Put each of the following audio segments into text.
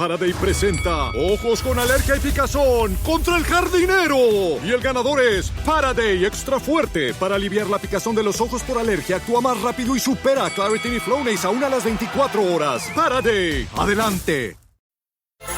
Faraday presenta Ojos con Alergia y Picazón contra el Jardinero. Y el ganador es Faraday Extra Fuerte. Para aliviar la picazón de los ojos por alergia, actúa más rápido y supera a Claritin y Flonase aún a las 24 horas. Faraday, adelante.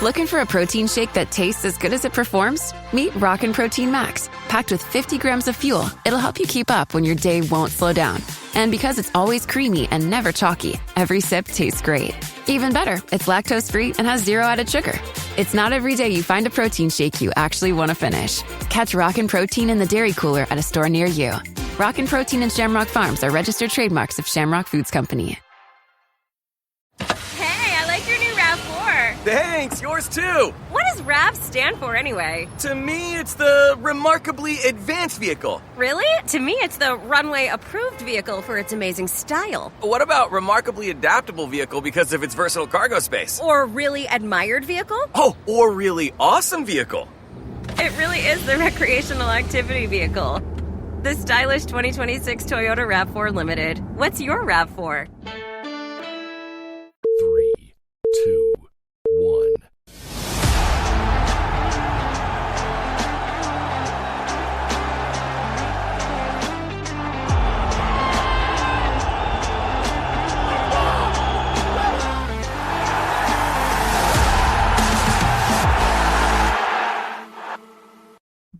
Looking for a protein shake that tastes as good as it performs? Meet Rockin' Protein Max. Packed with 50 grams of fuel, it'll help you keep up when your day won't slow down. And because it's always creamy and never chalky, every sip tastes great. Even better, it's lactose-free and has 0 added sugar. It's not every day you find a protein shake you actually want to finish. Catch Rockin' Protein in the Dairy Cooler at a store near you. Rockin' Protein and Shamrock Farms are registered trademarks of Shamrock Foods Company. Hey, I like your new RAV4. Thanks, yours too. What does RAV stand for anyway? To me, it's the Remarkably Advanced Vehicle. Really? To me, it's the Runway Approved Vehicle for its amazing style. What about Remarkably Adaptable Vehicle because of its versatile cargo space? Or Really Admired Vehicle? Oh, or Really Awesome Vehicle. It really is the Recreational Activity Vehicle. The stylish 2026 Toyota RAV4 Limited. What's your RAV4? 3, 2, 1.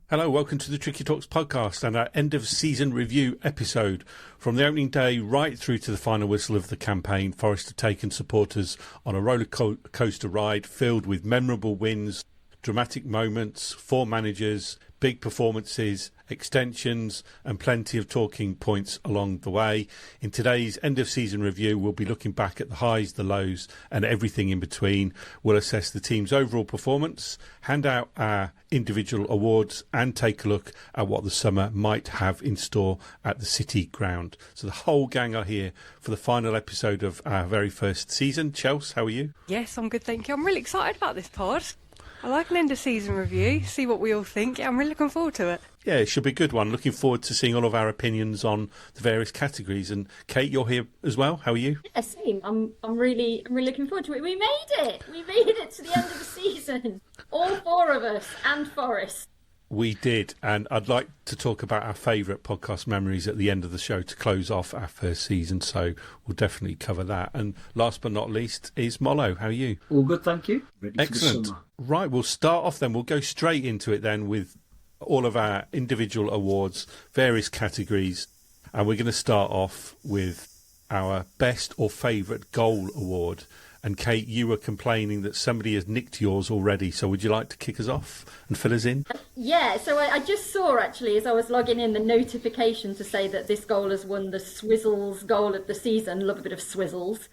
Hello, welcome to the Tricky Talks podcast and our end of season review episode. From the opening day right through to the final whistle of the campaign, Forest have taken supporters on a roller coaster ride filled with memorable wins, dramatic moments, 4 managers, big performances, extensions and plenty of talking points along the way. In today's end of season review, we'll be looking back at the highs, the lows and everything in between. We'll assess the team's overall performance, hand out our individual awards and take a look at what the summer might have in store at the City Ground. So the whole gang are here for the final episode of our very first season. Chelsea, how are you? Yes, I'm good, thank you. I'm really excited about this pod. I like an end of season review, see what we all think. I'm really looking forward to it. Yeah, it should be a good one. Looking forward to seeing all of our opinions on the various categories. And Kate, you're here as well. How are you? Yeah, same. I'm really looking forward to it. We made it. We made it to the end of the season. All 4 of us and Forrest. We did, and I'd like to talk about our favourite podcast memories at the end of the show to close off our first season, so we'll definitely cover that. And last but not least is Mollo. How are you? All good, thank you. Ready Excellent. For the summer. Right, we'll start off then. We'll go straight into it then with all of our individual awards, various categories, and we're going to start off with our best or favourite goal award. And Kate, you were complaining that somebody has nicked yours already, so would you like to kick us off and fill us in? Yeah, so I just saw actually as I was logging in the notification to say that this goal has won the Swizzles goal of the season. Love a bit of Swizzles.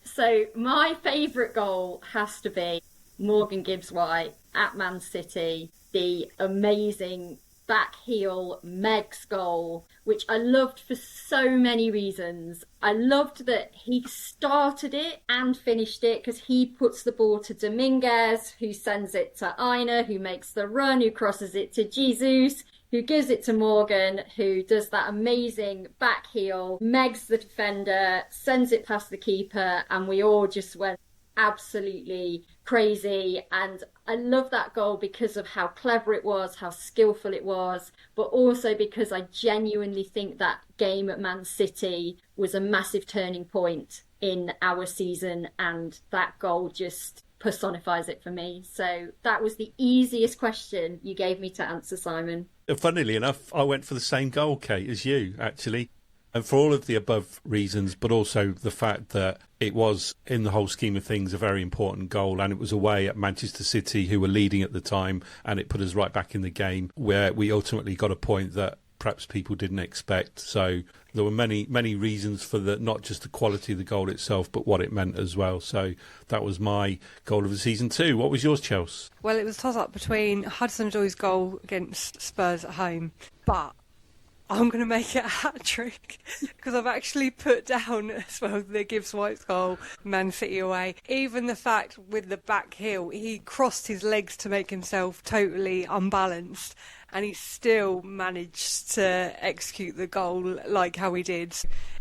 So my favourite goal has to be Morgan Gibbs-White at Man City, the amazing back heel Meg's goal, which I loved for so many reasons. I loved that he started it and finished it because he puts the ball to Dominguez, who sends it to Aina, who makes the run, who crosses it to Jesus, who gives it to Morgan, who does that amazing back heel. Meg's the defender, sends it past the keeper, and we all just went absolutely crazy. And I love that goal because of how clever it was, how skillful it was, but also because I genuinely think that game at Man City was a massive turning point in our season, and that goal just personifies it for me. So that was the easiest question you gave me to answer, Simon. Funnily enough, I went for the same goal, Kate, as you, actually. And for all of the above reasons, but also the fact that it was, in the whole scheme of things, a very important goal, and it was away at Manchester City, who were leading at the time, and it put us right back in the game, where we ultimately got a point that perhaps people didn't expect. So there were many reasons for not just the quality of the goal itself, but what it meant as well. So that was my goal of the season too. What was yours, Chelsea? Well, it was a toss-up between Hudson-Odoi's goal against Spurs at home, but I'm going to make it a hat-trick because I've actually put down as well the Gibbs-White's goal, Man City away. Even the fact with the back heel, he crossed his legs to make himself totally unbalanced and he still managed to execute the goal like how he did.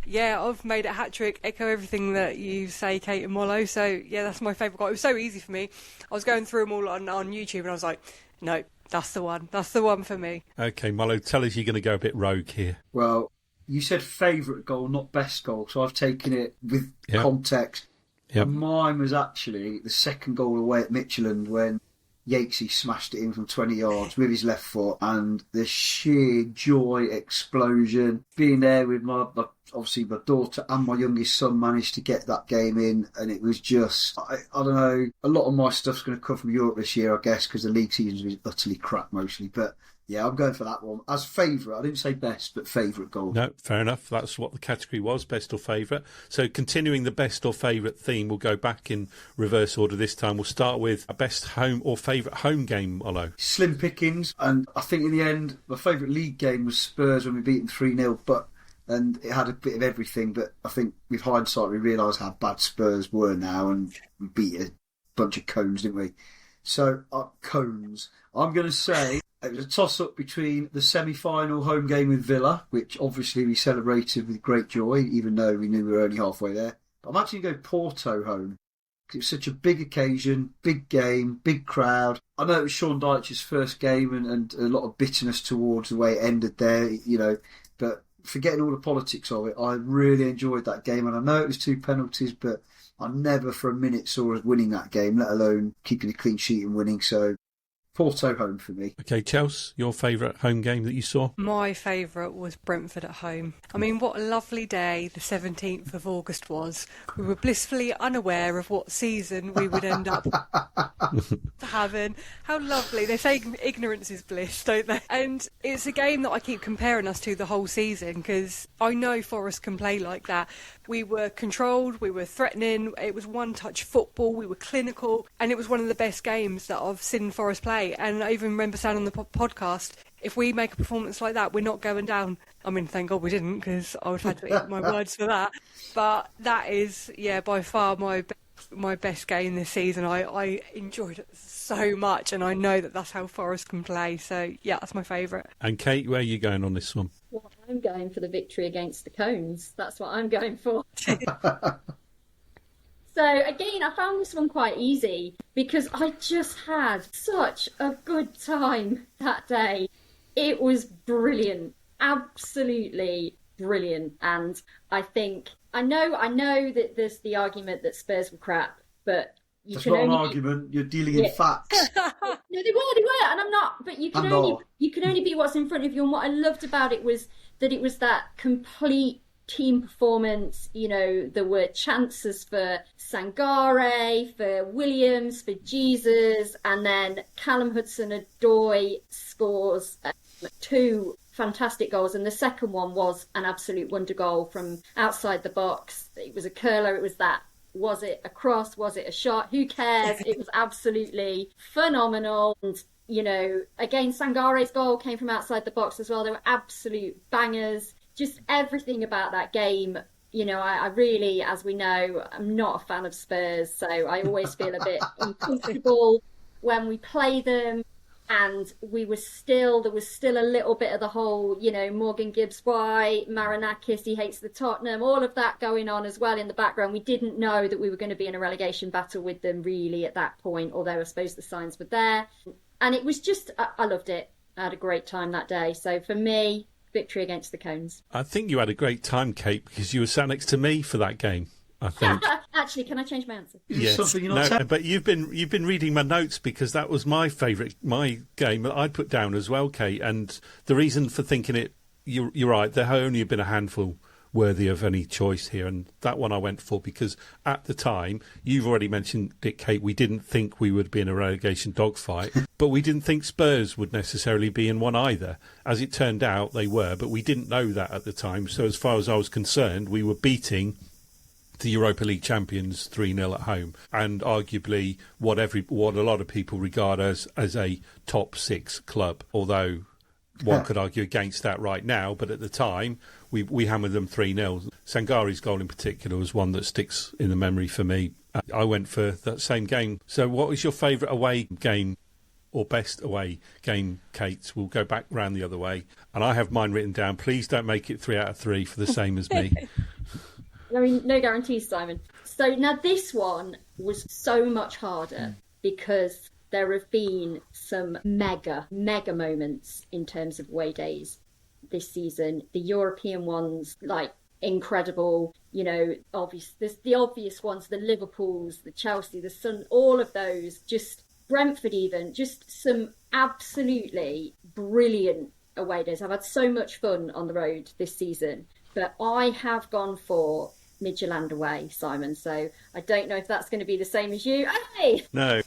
Yeah, I've made it a hat-trick, echo everything that you say, Kate and Mollo. So, yeah, that's my favourite goal. It was so easy for me. I was going through them all on YouTube and I was like, no, that's the one. That's the one for me. OK, Mollo, tell us you're going to go a bit rogue here. Well, you said favourite goal, not best goal, so I've taken it with context. Yep. Mine was actually the second goal away at Midtjylland when Yatesy smashed it in from 20 yards with his left foot, and the sheer joy explosion. Being there with obviously my daughter and my youngest son managed to get that game in, and it was just, I don't know, a lot of my stuff's going to come from Europe this year, I guess, because the league season is utterly crap mostly, but yeah, I'm going for that one. As favourite, I didn't say best, but favourite goal. No, fair enough. That's what the category was, best or favourite. So continuing the best or favourite theme, we'll go back in reverse order this time. We'll start with a best home or favourite home game, Mollo. Slim pickings, and I think in the end, my favourite league game was Spurs when we beat them 3-0, and it had a bit of everything, but I think with hindsight we realise how bad Spurs were now, and we beat a bunch of cones, didn't we? So, cones. I'm going to say it was a toss-up between the semi-final home game with Villa, which obviously we celebrated with great joy, even though we knew we were only halfway there. But I'm actually going to go Porto home, because it was such a big occasion, big game, big crowd. I know it was Sean Dyche's first game and a lot of bitterness towards the way it ended there, you know, but forgetting all the politics of it, I really enjoyed that game, and I know it was 2 penalties, but I never for a minute saw us winning that game, let alone keeping a clean sheet and winning, so Porto home for me. OK, Chelsea, your favourite home game that you saw? My favourite was Brentford at home. I mean, what a lovely day the 17th of August was. We were blissfully unaware of what season we would end up having. How lovely. They say ignorance is bliss, don't they? And it's a game that I keep comparing us to the whole season, because I know Forest can play like that. We were controlled, we were threatening, it was one-touch football, we were clinical, and it was one of the best games that I've seen Forest play. And I even remember saying on the podcast, if we make a performance like that, we're not going down. I mean, thank God we didn't, because I would have had to eat my words for that. But that is, by far my best game this season. I enjoyed it so much, and I know that that's how Forest can play. So, yeah, that's my favourite. And Kate, where are you going on this one? Well, I'm going for the victory against the Cones. That's what I'm going for. So, again, I found this one quite easy because I just had such a good time that day. It was brilliant. Absolutely brilliant. And I think, I know that there's the argument that Spurs were crap, but you That's can not only... an argument. You're dealing in facts. No, they were, and I'm not. But you can only be what's in front of you. And what I loved about it was that complete team performance. You know, there were chances for Sangare, for Williams, for Jesus, and then Callum Hudson-Odoi scores 2 fantastic goals, and the second one was an absolute wonder goal from outside the box. It was a curler. It was that. Was it a cross? Was it a shot? Who cares? It was absolutely phenomenal. And, you know, again, Sangare's goal came from outside the box as well. They were absolute bangers. Just everything about that game. You know, I really, as we know, I'm not a fan of Spurs, so I always feel a bit uncomfortable when we play them. And there was still a little bit of the whole, you know, Morgan Gibbs-White, Marinakis, he hates the Tottenham, all of that going on as well in the background. We didn't know that we were going to be in a relegation battle with them really at that point, although I suppose the signs were there. And it was just, I loved it. I had a great time that day. So for me, victory against the Cones. I think you had a great time, Kate, because you were sat next to me for that game. I think. Actually, can I change my answer? Yes. But you've been reading my notes, because that was my game that I'd put down as well, Kate. And the reason for thinking it, you're right, there have only been a handful worthy of any choice here, and that one I went for because at the time, you've already mentioned it, Kate, we didn't think we would be in a relegation dogfight, but we didn't think Spurs would necessarily be in one either. As it turned out, they were, but we didn't know that at the time. So as far as I was concerned, we were beating the Europa League champions 3-0 at home, and arguably what a lot of people regard as a top 6 club, although one could argue against that right now, but at the time, we hammered them 3-0. Sangari's goal in particular was one that sticks in the memory for me. I went for that same game. So what was your favourite away game or best away game, Kate? We'll go back round the other way. And I have mine written down. Please don't make it 3 out of 3 for the same as me. I mean, no guarantees, Simon. So now this one was so much harder because there have been some mega moments in terms of away days this season. The European ones, like, incredible, you know, there's the obvious ones, the Liverpools, the Chelsea, the Sun, all of those, just Brentford even, just some absolutely brilliant away days. I've had so much fun on the road this season, but I have gone for Midtjylland away, Simon, so I don't know if that's going to be the same as you. Hey! No.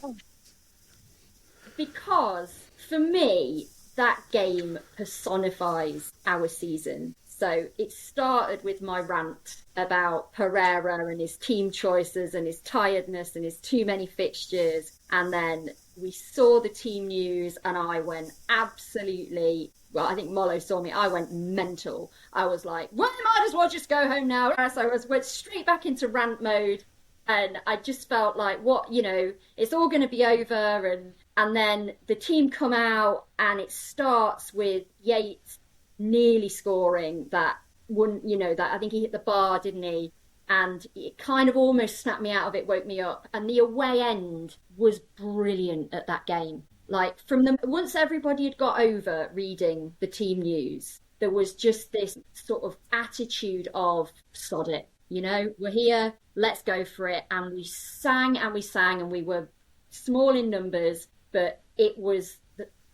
Because for me, that game personifies our season. So it started with my rant about Pereira and his team choices and his tiredness and his too many fixtures. And then we saw the team news and I went absolutely, well, I think Mollo saw me, I went mental. I was like, well, I might as well just go home now. So I went straight back into rant mode. And I just felt like, what, you know, it's all going to be over. And then the team come out and it starts with Yates nearly scoring that one, you know, that I think he hit the bar, didn't he? And it kind of almost snapped me out of it, woke me up. And the away end was brilliant at that game. Like, once everybody had got over reading the team news, there was just this sort of attitude of sod it, you know, we're here, let's go for it. And we sang and we were small in numbers, but it was,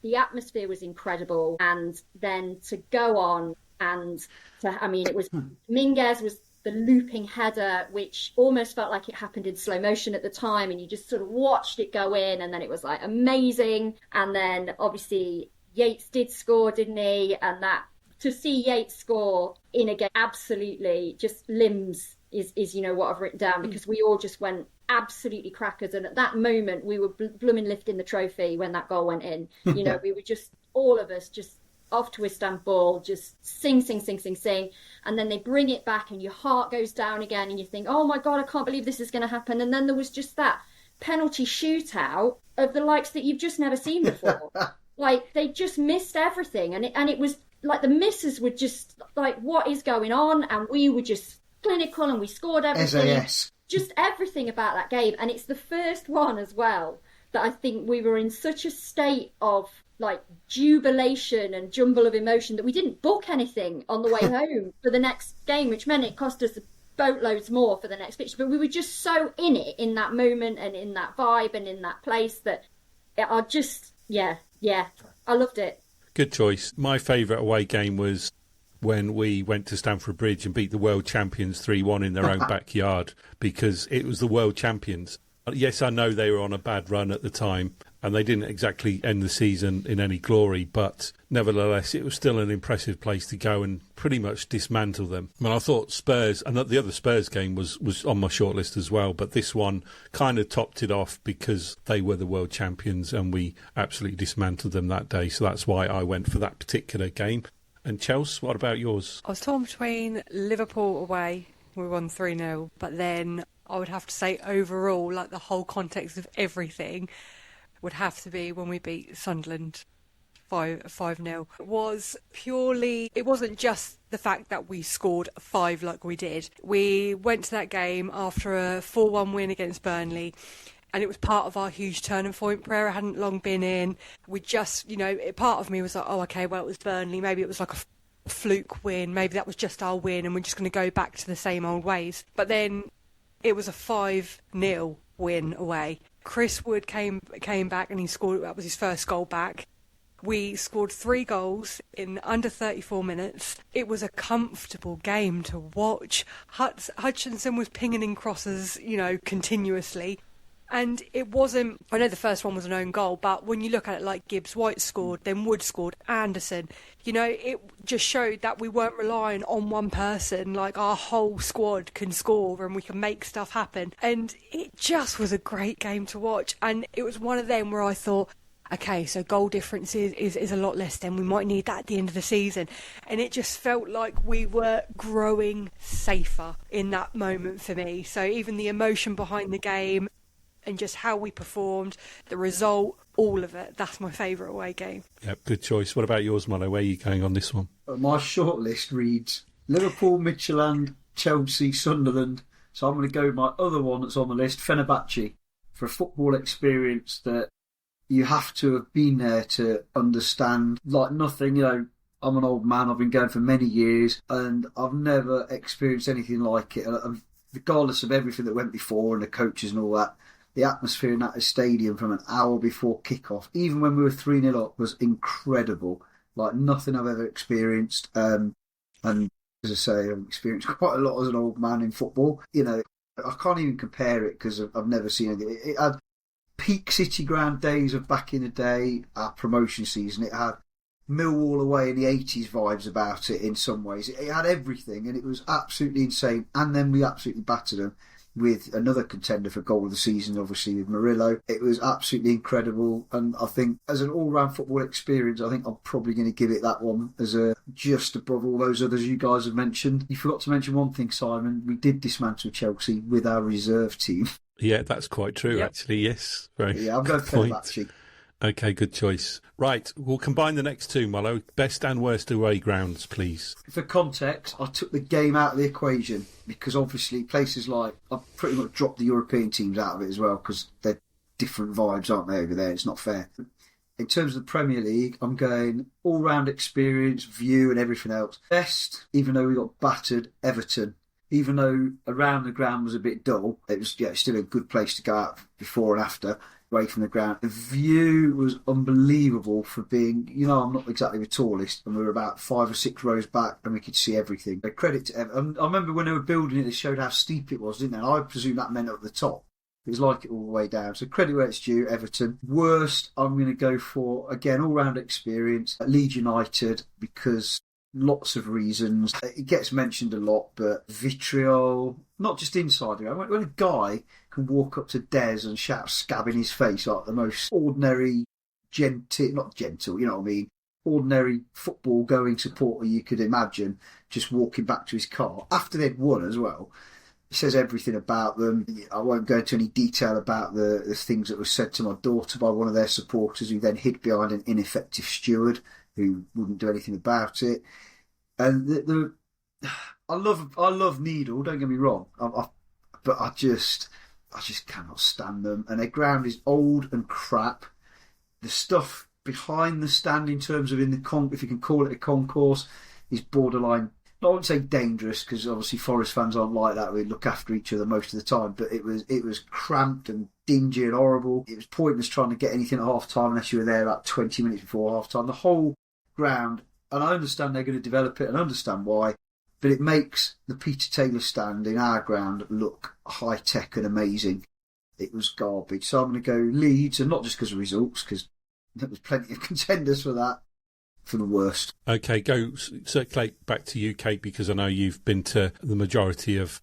the atmosphere was incredible. And then to go on and it was, Minguez was the looping header, which almost felt like it happened in slow motion at the time. And you just sort of watched it go in and then it was like amazing. And then obviously Yates did score, didn't he? And that, to see Yates score in a game, absolutely just limbs is you know what I've written down, because we all just went absolutely crackers. And at that moment we were blooming lifting the trophy when that goal went in. You know, we were just, all of us just off to Istanbul, just sing. And then they bring it back and your heart goes down again and you think, oh my God, I can't believe this is going to happen. And then there was just that penalty shootout of the likes that you've just never seen before. Like, they just missed everything. And it was like the misses were just like, what is going on? And we were just clinical and we scored everything. SAS. Just everything about that game. And it's the first one as well that I think we were in such a state of like jubilation and jumble of emotion that we didn't book anything on the way home for the next game, which meant it cost us boatloads more for the next fixture. But we were just so in it, in that moment and in that vibe and in that place, that I just, yeah, I loved it. Good choice. My favourite away game was when we went to Stamford Bridge and beat the world champions 3-1 in their own backyard, because it was the world champions. Yes, I know they were on a bad run at the time and they didn't exactly end the season in any glory, but nevertheless, it was still an impressive place to go and pretty much dismantle them. I mean, I thought Spurs, and the other Spurs game was on my shortlist as well, but this one kind of topped it off because they were the world champions and we absolutely dismantled them that day. So that's why I went for that particular game. And Chelsea, what about yours? I was torn between Liverpool away, we won 3-0, but then I would have to say overall, like the whole context of everything would have to be when we beat Sunderland 5-0. It wasn't just the fact that we scored 5 like we did. We went to that game after a 4-1 win against Burnley, and it was part of our huge turning point. Pereira hadn't long been in. We just, part of me was like, oh, okay, well, it was Burnley. Maybe it was like a fluke win. Maybe that was just our win and we're just going to go back to the same old ways. But then it was a 5-0 win away. Chris Wood came back and he scored. That was his first goal back. We scored 3 goals in under 34 minutes. It was a comfortable game to watch. Hutchinson was pinging in crosses, continuously. And it wasn't, I know the first one was an own goal, but when you look at it, like Gibbs White scored, then Wood scored, Anderson, it just showed that we weren't relying on one person. Like, our whole squad can score and we can make stuff happen. And it just was a great game to watch. And it was one of them where I thought, okay, so goal difference is a lot less, then we might need that at the end of the season. And it just felt like we were growing safer in that moment for me. So even the emotion behind the game and just how we performed, the result, all of it, that's my favourite away game. Yep, good choice. What about yours, Mono? Where are you going on this one? My shortlist reads Liverpool, Midtjylland, Chelsea, Sunderland. So I'm going to go with my other one that's on the list, Fenerbahce, for a football experience that you have to have been there to understand. Like nothing, I'm an old man, I've been going for many years, and I've never experienced anything like it. And regardless of everything that went before and the coaches and all that, the atmosphere in that stadium from an hour before kick-off, even when we were 3-0 up, was incredible. Like nothing I've ever experienced. And as I say, I've experienced quite a lot as an old man in football. I can't even compare it because I've never seen it. It had peak City Ground days of back in the day, our promotion season. It had Millwall away in the 80s vibes about it in some ways. It had everything, and it was absolutely insane. And then we absolutely battered them with another contender for goal of the season, obviously with Murillo. It was absolutely incredible, and I think as an all-round football experience, I think I'm probably going to give it that one as a just above all those others you guys have mentioned. You forgot to mention one thing, Simon. We did dismantle Chelsea with our reserve team. Yeah, that's quite true, actually, yes. Yeah, I'm going for Fenerbahce. Okay, good choice. Right, we'll combine the next two, Mollo. Best and worst away grounds, please. For context, I took the game out of the equation because obviously places like... I've pretty much dropped the European teams out of it as well because they're different vibes, aren't they, over there? It's not fair. In terms of the Premier League, I'm going all-round experience, view and everything else. Best, even though we got battered, Everton. Even though around the ground was a bit dull, it was still a good place to go out before and after, away from the ground. The view was unbelievable for being, I'm not exactly the tallest, and we were about 5 or 6 rows back and we could see everything. But credit to Everton. I remember when they were building it, they showed how steep it was, didn't they? And I presume that meant up the top. It was like it all the way down. So credit where it's due, Everton. Worst, I'm going to go for, again, all-round experience, Leeds United, because... lots of reasons. It gets mentioned a lot, but vitriol, not just inside the ground. When a guy can walk up to Des and shout scab in his face like the most ordinary, not gentle, you know what I mean, ordinary football-going supporter you could imagine, just walking back to his car, after they'd won as well. It says everything about them. I won't go into any detail about the things that were said to my daughter by one of their supporters who then hid behind an ineffective steward who wouldn't do anything about it. And I love Needle, don't get me wrong, but I just cannot stand them. And their ground is old and crap. The stuff behind the stand, in terms of if you can call it a concourse, is borderline. I wouldn't say dangerous because obviously Forest fans aren't like that. We look after each other most of the time, but it was cramped and dingy and horrible. It was pointless trying to get anything at half time unless you were there about 20 minutes before half time. The whole ground, and I understand they're going to develop it and understand why, but it makes the Peter Taylor stand in our ground look high tech and amazing. It was garbage. So I'm going to go Leeds, and not just because of results, because there was plenty of contenders for that, for the worst. Okay, go circulate back to you, Kate, because I know you've been to the majority of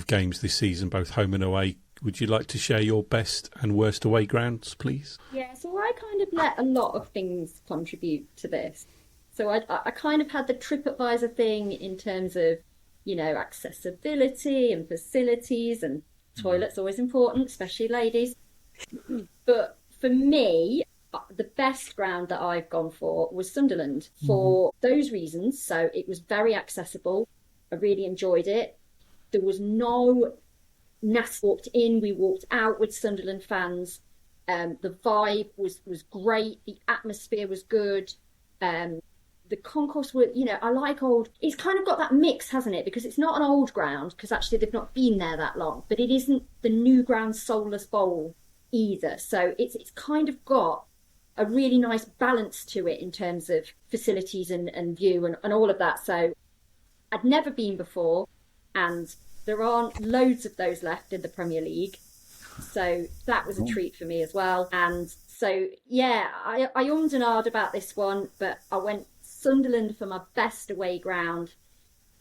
games this season, both home and away. Would you like to share your best and worst away grounds, please? Yeah, so I kind of let a lot of things contribute to this. So I kind of had the TripAdvisor thing in terms of, accessibility and facilities, and toilets always important, especially ladies. But for me, the best ground that I've gone for was Sunderland for those reasons. So it was very accessible. I really enjoyed it. There was no nasty. Walked in, we walked out with Sunderland fans. The vibe was great. The atmosphere was good. The concourse were, I like old. It's kind of got that mix, hasn't it? Because it's not an old ground, because actually they've not been there that long. But it isn't the new ground soulless bowl either. So it's kind of got a really nice balance to it in terms of facilities and view and all of that. So I'd never been before, and there aren't loads of those left in the Premier League. So that was a treat for me as well. And so, yeah, I ummed and ahed about this one, but I went Sunderland for my best away ground.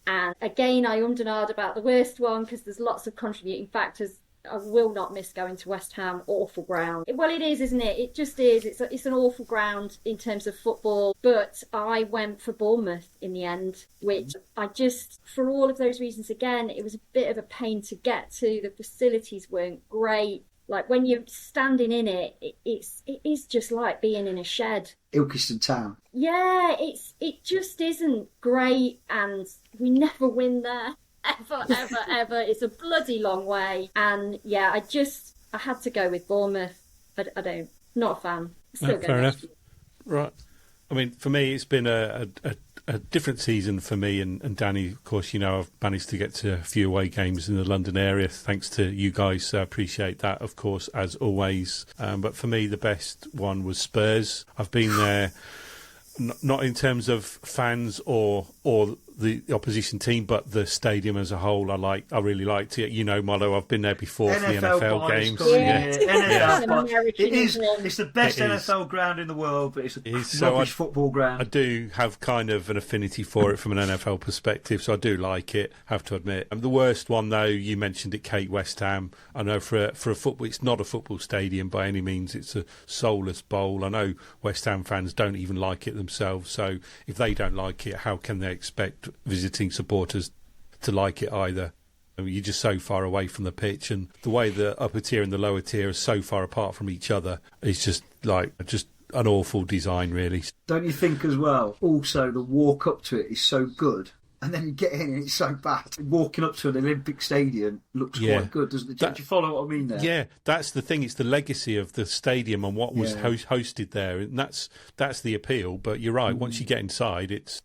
And again, I ummed and ahed about the worst one because there's lots of contributing factors. I will not miss going to West Ham. Awful ground. Well, it is, isn't it? It just is. It's an awful ground in terms of football. But I went for Bournemouth in the end, which I just, for all of those reasons, again, it was a bit of a pain to get to. The facilities weren't great. Like, when you're standing in it, it is just like being in a shed. Ilkeston Town. Yeah, it just isn't great, and we never win there. Ever. It's a bloody long way. And yeah, I had to go with Bournemouth. Not a fan. Still Fair enough. Right. I mean, for me, it's been a different season for me and Danny. Of course, I've managed to get to a few away games in the London area, thanks to you guys. So I appreciate that, of course, as always. But for me, the best one was Spurs. I've been there, not in terms of fans or the opposition team, but the stadium as a whole. I really liked it. Motto, I've been there before for the NFL games. It's the best NFL ground in the world, but it's a rubbish football ground. I do have kind of an affinity for it from an NFL perspective, so I do like it, have to admit. The worst one, though, you mentioned it, Kate, West Ham. I know for a football, it's not a football stadium by any means. It's a soulless bowl. I know West Ham fans don't even like it themselves, so if they don't like it, how can they expect visiting supporters to like it either? You're just so far away from the pitch, and the way the upper tier and the lower tier are so far apart from each other is just an awful design, really. Don't you think as well? Also, the walk up to it is so good, and then you get in and it's so bad. Walking up to an Olympic stadium looks quite good, doesn't it? Do you follow what I mean there? Yeah, that's the thing. It's the legacy of the stadium and what was hosted there, and that's the appeal. But you're right. Once you get inside, it's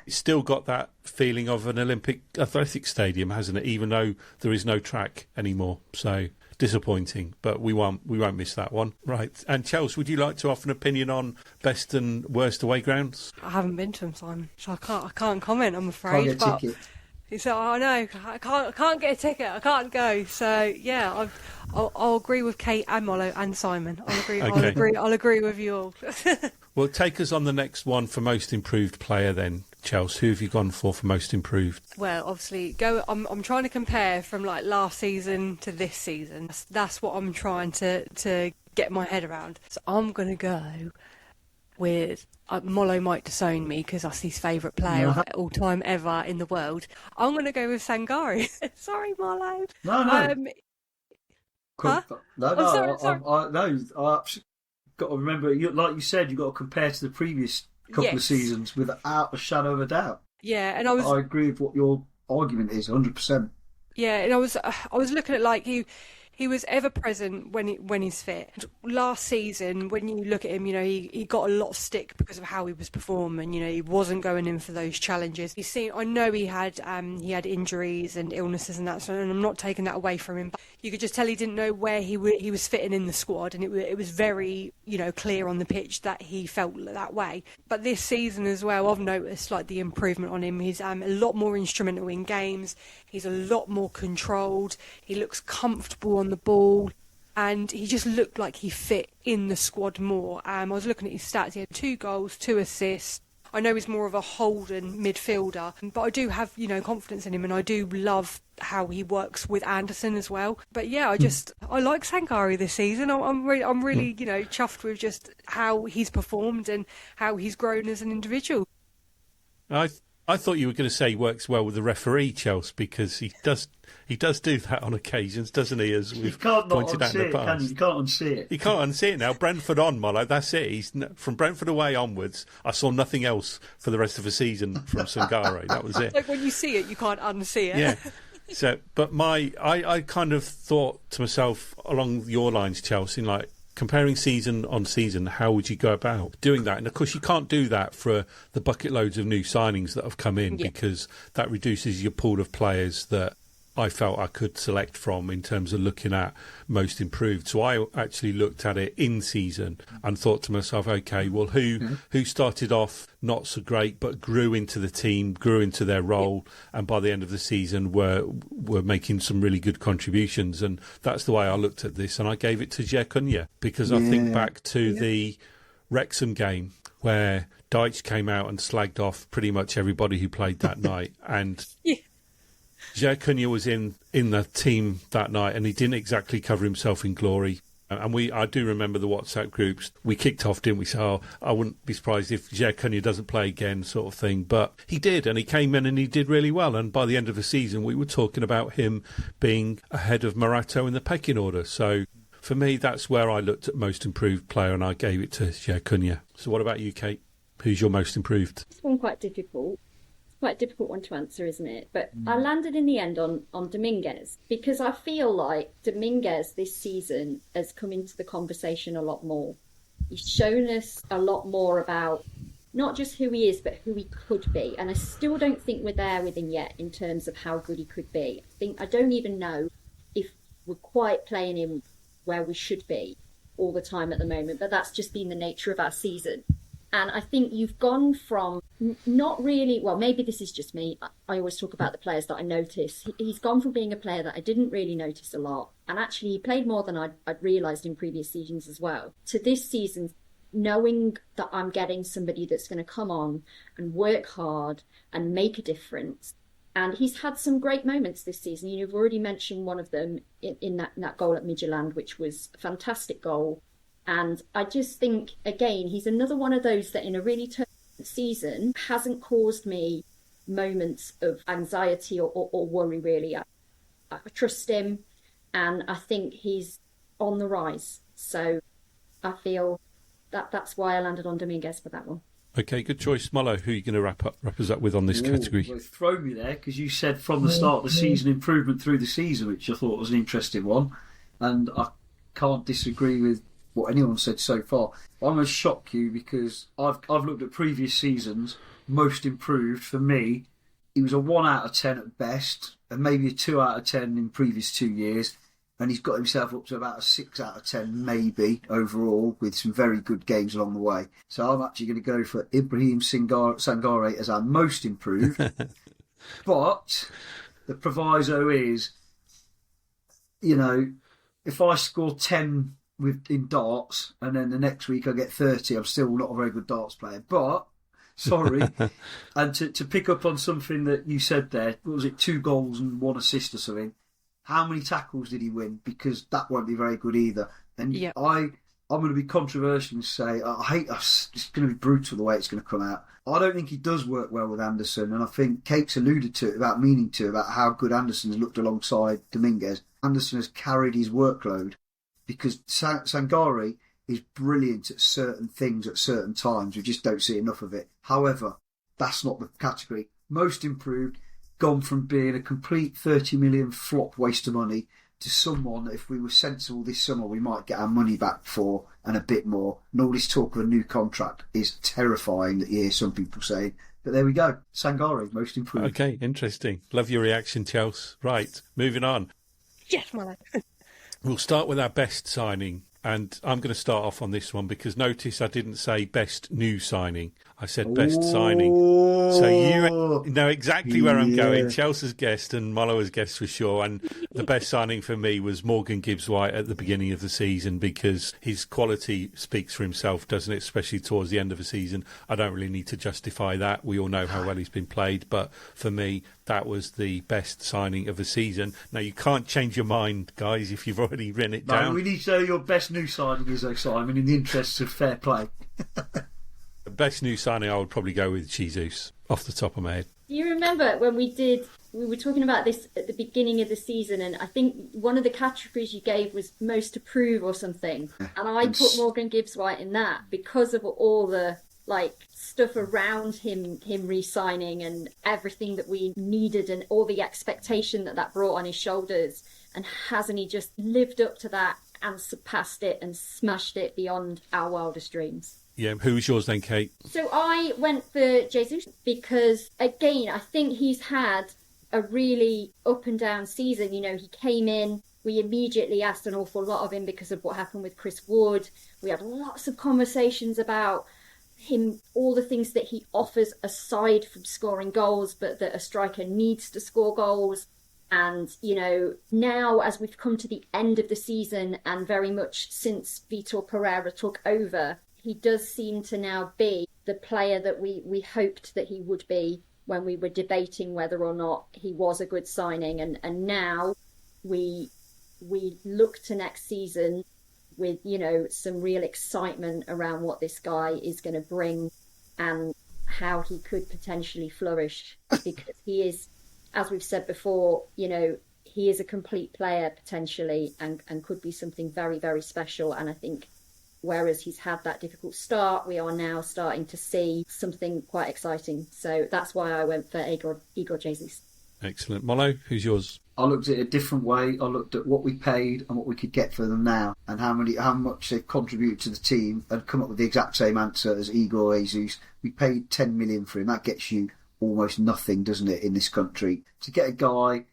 still got that feeling of an Olympic athletics stadium, hasn't it? Even though there is no track anymore. So disappointing, but we won't miss that one. Right. And Chelsea, would you like to offer an opinion on best and worst away grounds? I haven't been to them, Simon, so I can't comment, I'm afraid. Can't get a ticket. So I know I can't get a ticket. I can't go. So yeah, I'll agree with Kate and Molo and Simon. I'll agree. Okay. I'll agree with you all. Well, take us on the next one for most improved player then, Chelsea. Who have you gone for most improved? Well, obviously, I'm trying to compare from like last season to this season. That's what I'm trying to get my head around. So I'm going to go with Molo might disown me because that's his favourite player of all time ever in the world. I'm going to go with Sangari. Sorry, Molo. No. Huh? No. Sorry. I've got to remember, like you said, you've got to compare to the previous couple of seasons without a shadow of a doubt. Yeah, and I agree with what your argument is, 100%. Yeah, and I was looking at like he was ever present when he's fit. Last season, when you look at him, he got a lot of stick because of how he was performing. He wasn't going in for those challenges. I know he had injuries and illnesses and that, and I'm not taking that away from him. But you could just tell he didn't know where he was fitting in the squad, and it was very clear on the pitch that he felt that way. But this season as well, I've noticed like the improvement on him. He's a lot more instrumental in games. He's a lot more controlled. He looks comfortable on the ball, and he just looked like he fit in the squad more. I was looking at his stats. He had 2 goals, 2 assists. I know he's more of a holding midfielder, but I do have confidence in him, and I do love how he works with Anderson as well. But yeah, I like Sangari this season. I'm really chuffed with just how he's performed and how he's grown as an individual. I thought you were going to say he works well with the referee, Chelsea, because he does do that on occasions, doesn't he? As we've pointed out in the past. You can't unsee it. You can't unsee it now. Brentford on, Molo. That's it. From Brentford away onwards, I saw nothing else for the rest of the season from Sangare. That was it. Like when you see it, you can't unsee it. Yeah. So, but I kind of thought to myself along your lines, Chelsea, like, comparing season on season, how would you go about doing that? And of course, you can't do that for the bucket loads of new signings that have come in, because that reduces your pool of players that I felt I could select from in terms of looking at most improved. So I actually looked at it in season and thought to myself, okay, well, who started off not so great but grew into the team, grew into their role, and by the end of the season were making some really good contributions. And that's the way I looked at this, and I gave it to Jekunya, because I think back to the Wrexham game where Deitch came out and slagged off pretty much everybody who played that night, and Jair Cunha was in the team that night, and he didn't exactly cover himself in glory. And I do remember the WhatsApp groups. We kicked off, didn't we? So I wouldn't be surprised if Jair Cunha doesn't play again, sort of thing. But he did, and he came in and he did really well. And by the end of the season, we were talking about him being ahead of Morato in the pecking order. So for me, that's where I looked at most improved player, and I gave it to Jair Cunha. So what about you, Kate? Who's your most improved? It's one quite difficult. Quite a difficult one to answer, isn't it? But I landed in the end on Dominguez, because I feel like Dominguez this season has come into the conversation a lot more. He's shown us a lot more about not just who he is, but who he could be. And I still don't think we're there with him yet in terms of how good he could be. I don't even know if we're quite playing him where we should be all the time at the moment, but that's just been the nature of our season. And I think you've gone from not really, well, maybe this is just me. I always talk about the players that I notice. He's gone from being a player that I didn't really notice a lot. And actually, he played more than I'd realised in previous seasons as well. To this season, knowing that I'm getting somebody that's going to come on and work hard and make a difference. And he's had some great moments this season. You've already mentioned one of them in that goal at Midtjylland, which was a fantastic goal. And I just think, again, he's another one of those that in a really tough season hasn't caused me moments of anxiety or worry, really. I trust him, and I think he's on the rise. So I feel that's why I landed on Dominguez for that one. Okay, good choice. Mollo, who are you going to wrap us up with on this category? Well, throw me there, because you said from the start of the season, improvement through the season, which I thought was an interesting one. And I can't disagree with what anyone said so far. I'm going to shock you, because I've looked at previous seasons. Most improved for me, he was a 1 out of 10 at best, and maybe a 2 out of 10 in previous 2 years, and he's got himself up to about a 6 out of 10 maybe overall, with some very good games along the way. So I'm actually going to go for Ibrahim Sangare as our most improved. But the proviso is, if I score 10 in darts, and then the next week I get 30, I'm still not a very good darts player. But, sorry, and to pick up on something that you said there, what was it, 2 goals and 1 assist or something? How many tackles did he win? Because that won't be very good either. And yep. I'm going to be controversial and say, I hate us. It's going to be brutal the way it's going to come out. I don't think he does work well with Anderson, and I think Kate's alluded to it about how good Anderson's looked alongside Dominguez. Anderson has carried his workload, because Sangare is brilliant at certain things at certain times. We just don't see enough of it. However, that's not the category. Most improved, gone from being a complete 30 million flop waste of money to someone that if we were sensible this summer we might get our money back for, and a bit more. And all this talk of a new contract is terrifying that you hear some people saying. But there we go. Sangare, most improved. Okay, interesting. Love your reaction, Chelsea. Right, moving on. Yes, my lad. We'll start with our best signing, and I'm going to start off on this one because notice I didn't say best new signing. I said best signing. So you know exactly where I'm going. Chelsea's guessed and Mollo has guessed for sure. And the best signing for me was Morgan Gibbs-White at the beginning of the season, because his quality speaks for himself, doesn't it? Especially towards the end of the season. I don't really need to justify that. We all know how well he's been played. But for me, that was the best signing of the season. Now, you can't change your mind, guys, if you've already written it down. We need to know your best new signing is, though, Simon, in the interests of fair play. The best new signing, I would probably go with Jesus, off the top of my head. Do you remember when we were talking about this at the beginning of the season, and I think one of the categories you gave was most approved or something, and I put Morgan Gibbs-White in that because of all the stuff around him re-signing and everything that we needed and all the expectation that brought on his shoulders. And hasn't he just lived up to that and surpassed it and smashed it beyond our wildest dreams? Yeah, who was yours then, Kate? So I went for Jesus because, again, I think he's had a really up and down season. He came in, we immediately asked an awful lot of him because of what happened with Chris Wood. We had lots of conversations about him, all the things that he offers aside from scoring goals, but that a striker needs to score goals. And, now as we've come to the end of the season and very much since Vitor Pereira took over, he does seem to now be the player that we hoped that he would be when we were debating whether or not he was a good signing, and now we look to next season with, you know, some real excitement around what this guy is going to bring and how he could potentially flourish, because he is, as we've said before, you know, he is a complete player potentially and could be something very, very special. And I think whereas he's had that difficult start, we are now starting to see something quite exciting. So that's why I went for Igor Jesus. Excellent. Molo, who's yours? I looked at it a different way. I looked at what we paid and what we could get for them now, and how much they contribute to the team, and come up with the exact same answer as Igor Jesus. We paid 10 million for him. That gets you almost nothing, doesn't it, in this country? To get a guy,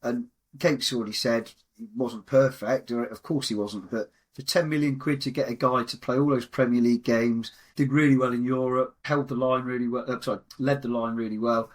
and Kate's already said he wasn't perfect, or of course he wasn't, but for 10 million quid to get a guy to play all those Premier League games, did really well in Europe, led the line really well.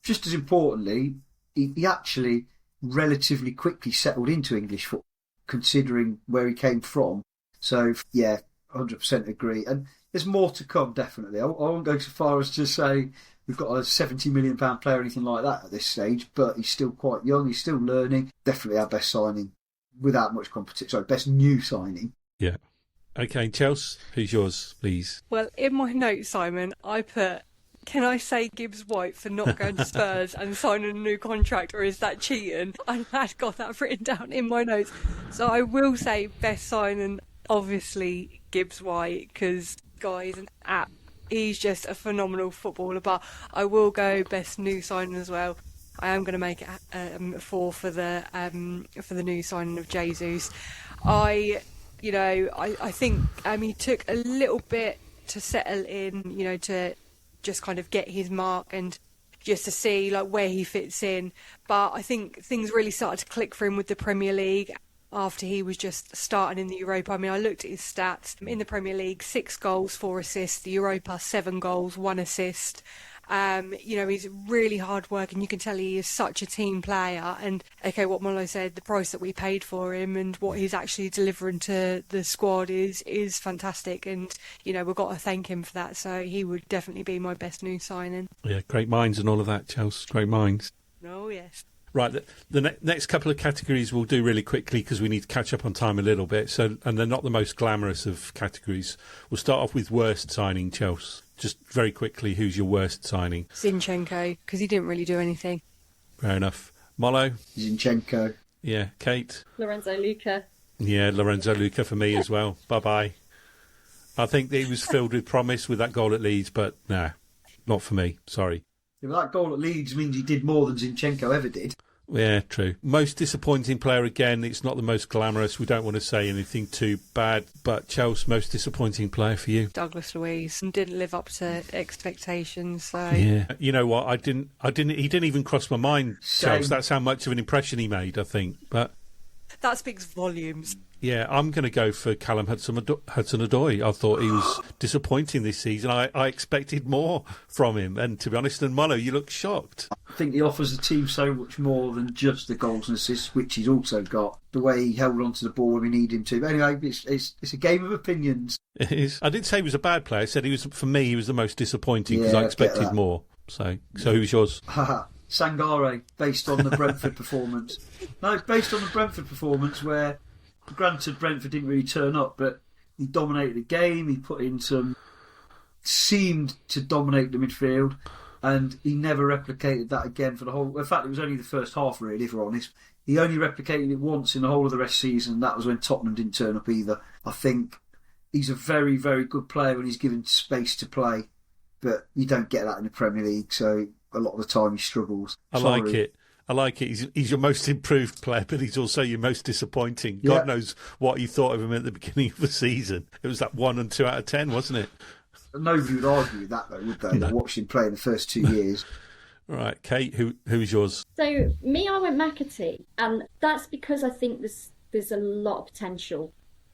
Just as importantly, he actually relatively quickly settled into English football, considering where he came from. So, yeah, 100% agree. And there's more to come, definitely. I won't go so far as to say we've got a £70 million player or anything like that at this stage, but he's still quite young, he's still learning. Definitely our best signing without much competition. Sorry, best new signing. Yeah. Okay, Chelsea, who's yours, please? Well, in my notes, Simon, I put, can I say Gibbs White for not going to Spurs and signing a new contract, or is that cheating? I had got that written down in my notes. So I will say best signing, obviously, Gibbs White, because guys, he's just a phenomenal footballer. But I will go best new signing as well. I am going to make it 4 for the new signing of Jesus. I think he took a little bit to settle in, to just kind of get his mark and just to see like where he fits in. But I think things really started to click for him with the Premier League after he was just starting in the Europa. I mean, I looked at his stats in the Premier League: 6 goals, 4 assists. The Europa, 7 goals, 1 assist. He's really hard working. You can tell he is such a team player. And okay, what Molo said, the price that we paid for him and what he's actually delivering to the squad is fantastic. And we've got to thank him for that. So he would definitely be my best new signing. Yeah, great minds and all of that, Chelsea. Great minds. Oh yes. Right, the next couple of categories we'll do really quickly because we need to catch up on time a little bit. So, and they're not the most glamorous of categories. We'll start off with worst signing, Chelsea. Just very quickly, who's your worst signing? Zinchenko, because he didn't really do anything. Fair enough. Molo? Zinchenko. Yeah. Kate? Lorenzo Luca. Yeah, Lorenzo Luca for me as well. Bye-bye. I think he was filled with promise with that goal at Leeds, but nah, not for me. Sorry. Yeah, but that goal at Leeds means he did more than Zinchenko ever did. Yeah, true. Most disappointing player, again, it's not the most glamorous. We don't want to say anything too bad, but Chelsea, most disappointing player for you? Douglas Luiz didn't live up to expectations. So yeah, you know what? He didn't even cross my mind, Chelsea. That's how much of an impression he made, I think. But that speaks volumes. Yeah, I'm going to go for Callum Hudson-Odoi. I thought he was disappointing this season. I expected more from him. And to be honest, and Molo, you look shocked. I think he offers the team so much more than just the goals and assists, which he's also got. The way he held onto the ball when we need him to. But anyway, it's a game of opinions. It is. I didn't say he was a bad player. I said for me, he was the most disappointing because I expected more. So who's yours? Sangare, based on the Brentford performance. No, based on the Brentford performance where... Granted, Brentford didn't really turn up, but he dominated the game. He put in seemed to dominate the midfield, and he never replicated that again for the whole. In fact, it was only the first half, really, if we're honest. He only replicated it once in the whole of the rest of the season. That was when Tottenham didn't turn up either. I think he's a very, very good player when he's given space to play, but you don't get that in the Premier League. So a lot of the time he struggles. I like it. He's your most improved player, but he's also your most disappointing. Yeah. God knows what you thought of him at the beginning of the season. It was that 1 and 2 out of 10, wasn't it? Nobody would argue with that, though, would they? No. They watched him play in the first 2 years. Right, Kate, who's yours? So me, I went McAtee, and that's because I think there's a lot of potential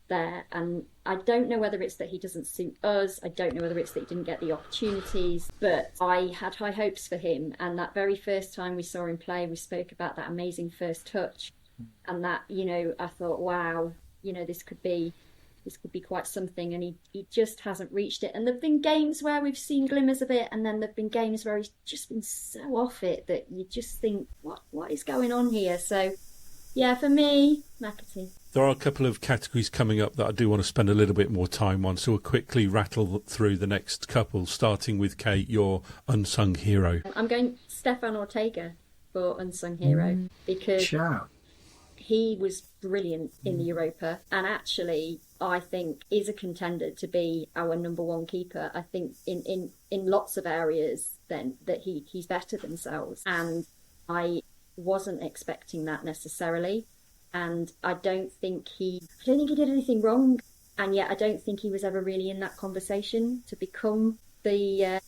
there, and I don't know whether it's that he doesn't suit us. I don't know whether it's that he didn't get the opportunities, but I had high hopes for him. And that very first time we saw him play, we spoke about that amazing first touch, and that I thought, wow, this could be this could be quite something, and he just hasn't reached it. And there've been games where we've seen glimmers of it, and then there've been games where he's just been so off it that you just think, what is going on here? So, yeah, for me, McAtee. There are a couple of categories coming up that I do want to spend a little bit more time on, so we'll quickly rattle through the next couple, starting with Kate, your unsung hero. I'm going Stefan Ortega for unsung hero, because he was brilliant in the Europa, and actually I think is a contender to be our number one keeper. I think in lots of areas then that he's better than Sells, and I wasn't expecting that necessarily. And I don't think he did anything wrong, and yet I don't think he was ever really in that conversation to become the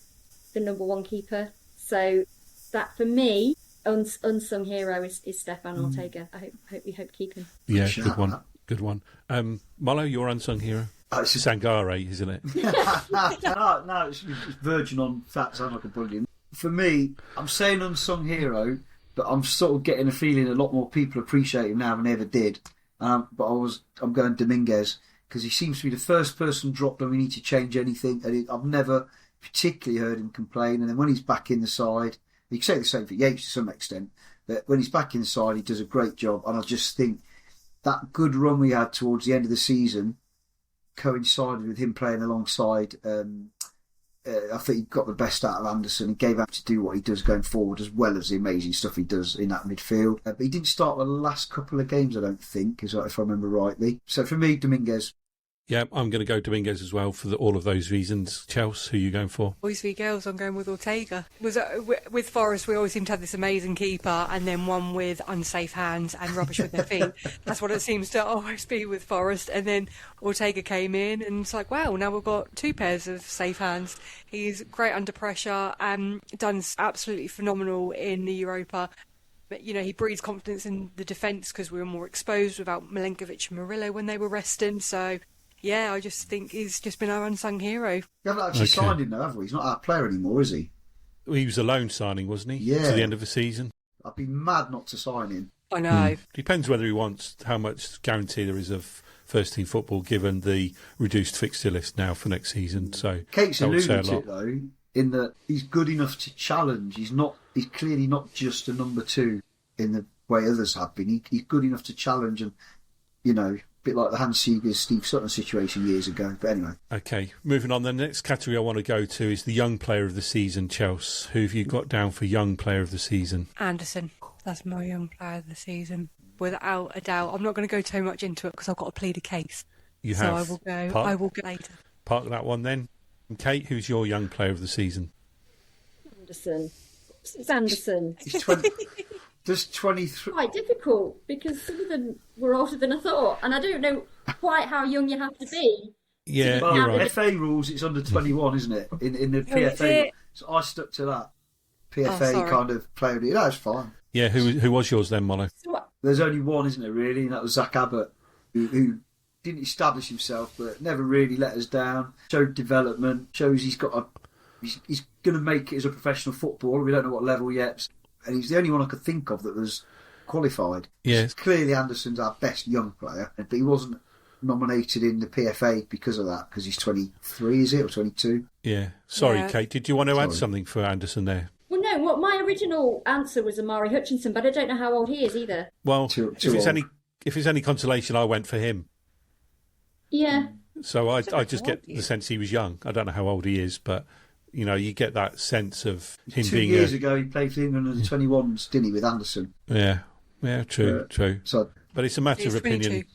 number one keeper. So that, for me, unsung hero is Stefan Ortega. I hope keep him. Yeah, good one. Molo, your unsung hero? It's Sangare, isn't it? no, it's verging on that. Sound like a bullion. For me, I'm saying unsung hero, but I'm sort of getting a feeling a lot more people appreciate him now than they ever did. But I'm going Dominguez, because he seems to be the first person dropped when we need to change anything. And I've never particularly heard him complain. And then when he's back in the side, you can say the same for Yates to some extent, but when he's back in the side, he does a great job. And I just think that good run we had towards the end of the season coincided with him playing alongside. I think he got the best out of Anderson. He gave out to do what he does going forward, as well as the amazing stuff he does in that midfield. But he didn't start the last couple of games, I don't think, if I remember rightly. So for me, Dominguez. Yeah, I'm going to go Dominguez as well for all of those reasons. Chelsea, who are you going for? Boys v girls, I'm going with Ortega. With Forest, we always seem to have this amazing keeper and then one with unsafe hands and rubbish with their feet. That's what it seems to always be with Forest. And then Ortega came in and it's like, wow, now we've got two pairs of safe hands. He's great under pressure and done absolutely phenomenal in the Europa. But, he breeds confidence in the defence because we were more exposed without Milenkovic and Murillo when they were resting. So, yeah, I just think he's just been our unsung hero. We haven't actually signed him, though, have we? He's not our player anymore, is he? Well, he was a loan signing, wasn't he? Yeah. To the end of the season. I'd be mad not to sign him. I know. Depends whether he wants, how much guarantee there is of first-team football, given the reduced fixture list now for next season. So Kate's alluded to it, though, in that he's good enough to challenge. He's clearly not just a number two in the way others have been. He's good enough to challenge and, a bit like the Hans Seegers, Steve Sutton situation years ago. But anyway. Okay, moving on. The next category I want to go to is the young player of the season, Chelsea. Who have you got down for young player of the season? Anderson. That's my young player of the season. Without a doubt. I'm not going to go too much into it because I've got to plead a case. You so have. I will go later. Park that one then. And Kate, who's your young player of the season? Anderson. It's Anderson. Just 23. Quite difficult because some of them were older than I thought, and I don't know quite how young you have to be. Yeah, well, you're right. FA rules, it's under 21, isn't it? In the PFA, so I stuck to that. PFA kind of player. That's fine. Yeah, who was yours then, Mono? There's only one, isn't there? Really, and that was Zach Abbott, who didn't establish himself, but never really let us down. Showed development. Shows he's going to make it as a professional footballer. We don't know what level yet. And he's the only one I could think of that was qualified. Yes. Clearly Anderson's our best young player, but he wasn't nominated in the PFA because of that, because he's 23, is it, or 22? Yeah. Sorry, Kate, did you want to add something for Anderson there? Well, no, my original answer was Amari Hutchinson, but I don't know how old he is either. Well, if it's any consolation, I went for him. Yeah. So I just get the sense he was young. I don't know how old he is, but... you get that sense of him being... 2 years ago, he played for England under 21s, didn't he, with Anderson? Yeah, true. So, but it's a matter of opinion. 22.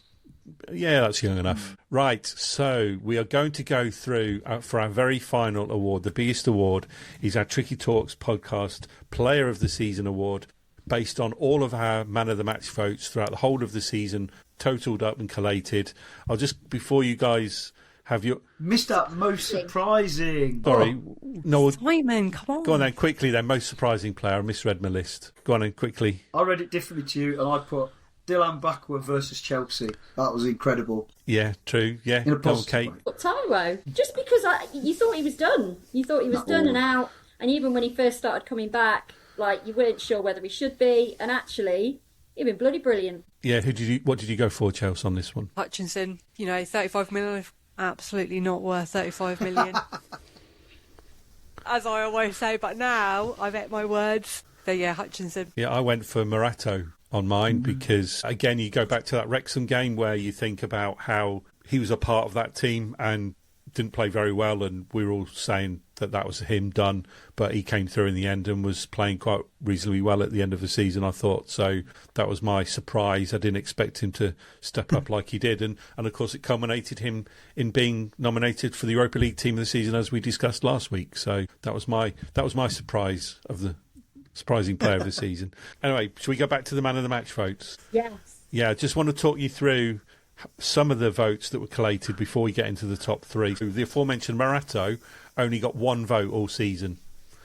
Yeah, that's young enough. Right, so we are going to go through for our very final award. The biggest award is our Tricky Talks podcast Player of the Season award, based on all of our Man of the Match votes throughout the whole of the season, totalled up and collated. I'll just, before you guys... have your missed out most surprising. Sorry, no. Simon, come on. Go on then, quickly then. Most surprising player. I misread my list. Go on then, quickly. I read it differently to you, and I put Dylan Bakwa versus Chelsea. That was incredible. Yeah, true. Yeah, in a positive Kate. way. But Taiwo, just because you thought he was done. You thought he was done and out, and even when he first started coming back, you weren't sure whether he should be, and actually, he'd been bloody brilliant. Yeah, what did you go for, Chelsea, on this one? Hutchinson, 35 million, absolutely not worth 35 million. As I always say, but now I've ate my words. So yeah, Hutchinson. Yeah, I went for Morato on mine because, again, you go back to that Wrexham game where you think about how he was a part of that team and didn't play very well, and we were all saying that was him done, but he came through in the end and was playing quite reasonably well at the end of the season, I thought. So that was my surprise. I didn't expect him to step up like he did, and of course it culminated him in being nominated for the Europa League Team of the Season, as we discussed last week. So that was my surprise of the surprising player of the season. Anyway, should we go back to the man of the match votes? Yes. Yeah, I just want to talk you through some of the votes that were collated before we get into the top three. The aforementioned Morato only got one vote all season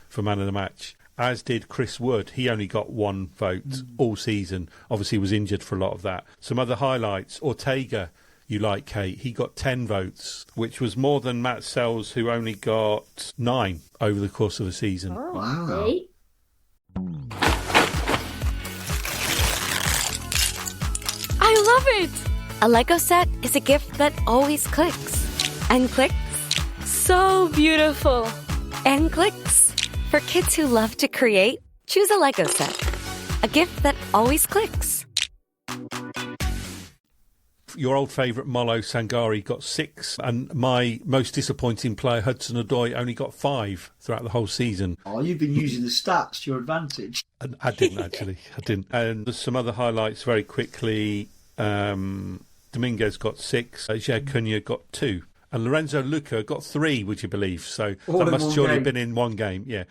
for man of the match, as did Chris Wood. He only got one vote all season. Obviously, he was injured for a lot of that. Some other highlights. Ortega, you like, Kate, he got 10 votes, which was more than Matt Sells, who only got 9 over the course of the season. Oh, Wow. see? I love it! A Lego set is a gift that always clicks. And clicks. So beautiful. And clicks. For kids who love to create, choose a Lego set. A gift that always clicks. Your old favourite Molo Sangari got 6, and my most disappointing player, Hudson Odoi, only got 5 throughout the whole season. Oh, you've been using the stats to your advantage. And I didn't, actually. I didn't. And there's some other highlights very quickly. Dominguez got 6, Jair Cunha got 2, and Lorenzo Luca got 3, would you believe? So All that in must one surely game. have been in one game, yeah.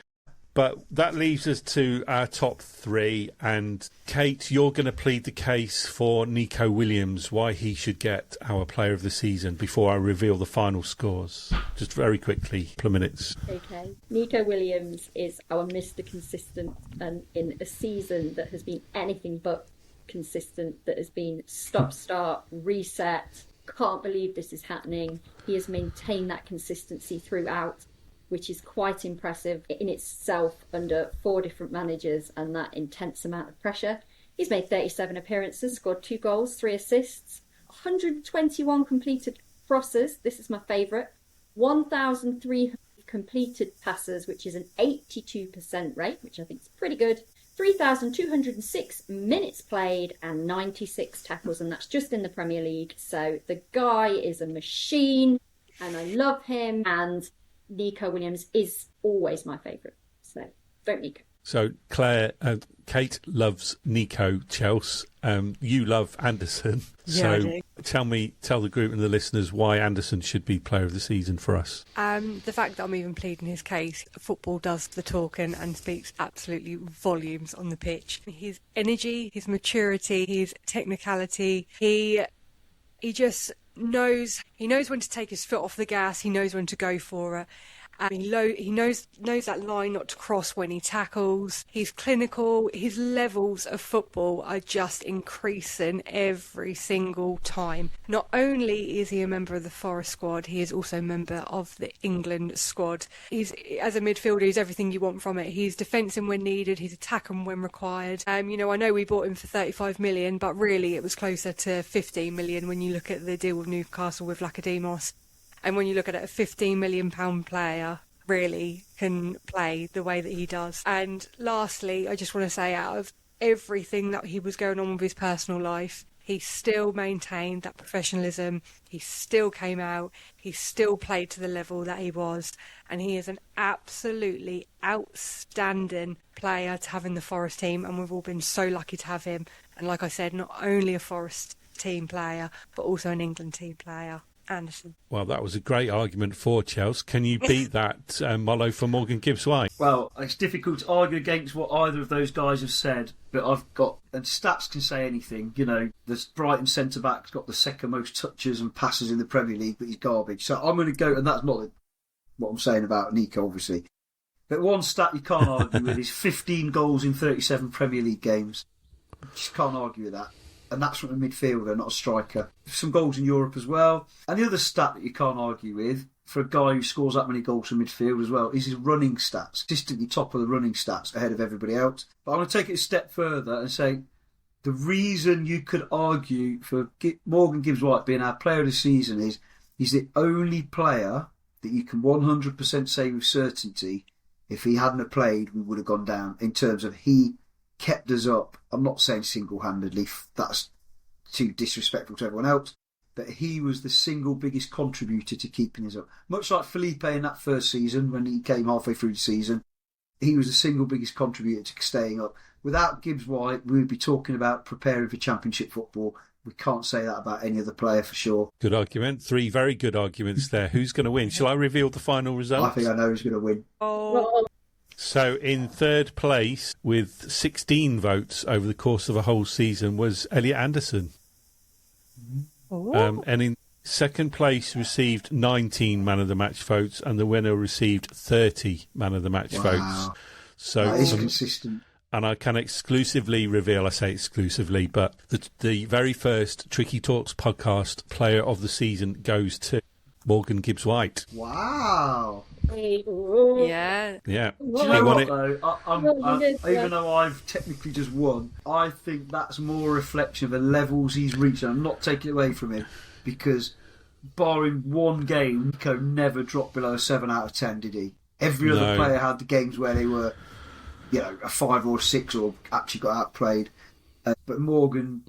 But that leaves us to our top 3, and Kate, you're going to plead the case for Nico Williams, why he should get our player of the season before I reveal the final scores. Just very quickly, a couple of minutes. Okay. Nico Williams is our Mr. Consistent, and in a season that has been anything but consistent, that has been stop-start, reset, can't believe this is happening. He has maintained that consistency throughout, which is quite impressive in itself under 4 different managers and that intense amount of pressure. He's made 37 appearances, scored 2 goals, 3 assists, 121 completed crosses, this is my favourite, 1,300 completed passes, which is an 82% rate, which I think is pretty good, 3,206 minutes played and 96 tackles, and that's just in the Premier League. So the guy is a machine and I love him, and Nico Williams is always my favourite. So vote Nico. So Kate loves Nico, Chelsea. You love Anderson. Yeah, I so do. tell the group and the listeners why Anderson should be player of the season for us. The fact that I'm even pleading his case, football does the talking and speaks absolutely volumes on the pitch. His energy, his maturity, his technicality, he just knows when to take his foot off the gas, he knows when to go for it. He knows that line not to cross when he tackles. He's clinical. His levels of football are just increasing every single time. Not only is he a member of the Forest squad, he is also a member of the England squad. As a midfielder, he's everything you want from it. He's defending when needed. He's attacking when required. I know we bought him for 35 million, but really it was closer to 15 million when you look at the deal with Newcastle with Lacademos. And when you look at it, a £15 million player really can play the way that he does. And lastly, I just want to say, out of everything that he was going on with his personal life, he still maintained that professionalism. He still came out. He still played to the level that he was. And he is an absolutely outstanding player to have in the Forest team. And we've all been so lucky to have him. And like I said, not only a Forest team player, but also an England team player. Anderson. Well, that was a great argument for Chelsea. Can you beat that Molo for Morgan Gibbs-White? Well, it's difficult to argue against what either of those guys have said, but and stats can say anything. The Brighton centre-back's got the second most touches and passes in the Premier League, but he's garbage. So I'm going to go, and that's not what I'm saying about Nico, obviously. But one stat you can't argue with is 15 goals in 37 Premier League games. You just can't argue with that. And that's from a midfielder, not a striker. Some goals in Europe as well. And the other stat that you can't argue with, for a guy who scores that many goals from midfield as well, is his running stats. Consistently top of the running stats ahead of everybody else. But I'm going to take it a step further and say the reason you could argue for Morgan Gibbs-White being our player of the season is he's the only player that you can 100% say with certainty, if he hadn't have played, we would have gone down, in terms of he kept us up. I'm not saying single-handedly, that's too disrespectful to everyone else, but he was the single biggest contributor to keeping us up. Much like Felipe in that first season, when he came halfway through the season, he was the single biggest contributor to staying up. Without Gibbs-White, we would be talking about preparing for Championship football. We can't say that about any other player for sure. Good argument. 3 very good arguments there. Who's going to win? Shall I reveal the final results? I think I know who's going to win. Oh. So in third place with 16 votes over the course of a whole season was Elliot Anderson. And in second place received 19 man of the match votes, and the winner received 30 man of the match votes. So that is consistent. And I can exclusively reveal, I say exclusively, but the very first Tricky Talks podcast player of the season goes to Morgan Gibbs-White. Wow. Yeah. Yeah. Do you know what, though? Even though I've technically just won, I think that's more a reflection of the levels he's reached. And I'm not taking it away from him, because barring one game, Nico never dropped below a 7 out of 10, did he? Every other player had the games where they were, a 5 or 6 or actually got outplayed. But Morgan,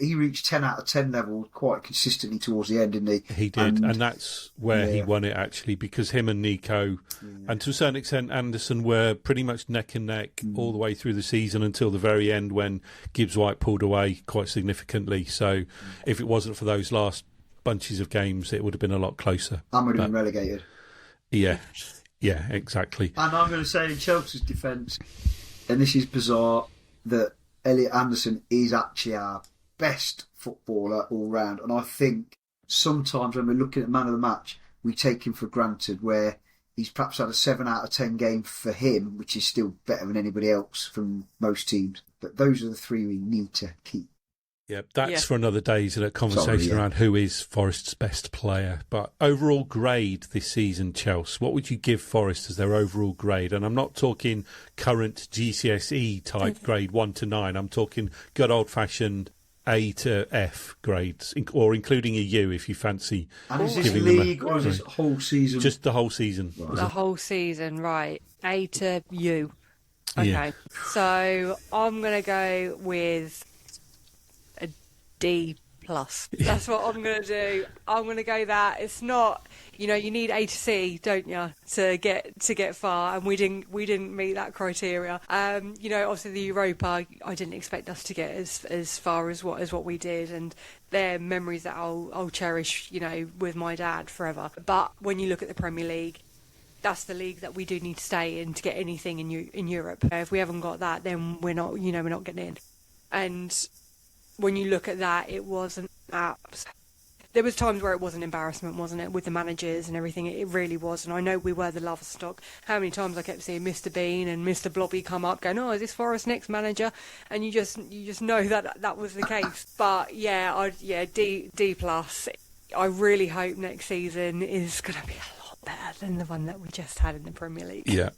he reached 10 out of 10 level quite consistently towards the end, didn't he? He did, and that's where he won it, actually, because him and Nico, and to a certain extent Anderson, were pretty much neck and neck all the way through the season until the very end, when Gibbs-White pulled away quite significantly. So if it wasn't for those last bunches of games, it would have been a lot closer. And would have been relegated. Yeah, exactly. And I'm going to say in Chelsea's defence, and this is bizarre, that Elliot Anderson is actually our best footballer all round. And I think sometimes when we're looking at man of the match, we take him for granted, where he's perhaps had a 7 out of 10 game for him, which is still better than anybody else from most teams. But those are the 3 we need to keep. Yeah, that's for another day, isn't it? Conversation around who is Forest's best player. But overall grade this season, Chelsea, what would you give Forest as their overall grade? And I'm not talking current GCSE type grade 1 to 9. I'm talking good old-fashioned A to F grades, or including a U if you fancy. And is this league or is this whole season? Just the whole season. Right. The whole season, right. A to U. Okay. So I'm going to go with a D+. That's what I'm going to do. I'm going to go that. It's not, you need A to C, don't you, to get far, and we didn't meet that criteria. Obviously the Europa, I didn't expect us to get as far as what we did, and they're memories that I'll cherish, with my dad forever. But when you look at the Premier League, that's the league that we do need to stay in to get anything in Europe. If we haven't got that, then we're not getting in. And when you look at that, it wasn't there was times where it was an embarrassment, wasn't it, with the managers and everything. It really was. And I know we were the laughing stock. How many times I kept seeing Mr. Bean and Mr. Blobby come up going, "Oh, is this Forest next manager?" And you just know that was the case. But D+. I really hope next season is going to be a lot better than the one that we just had in the Premier League. Yeah,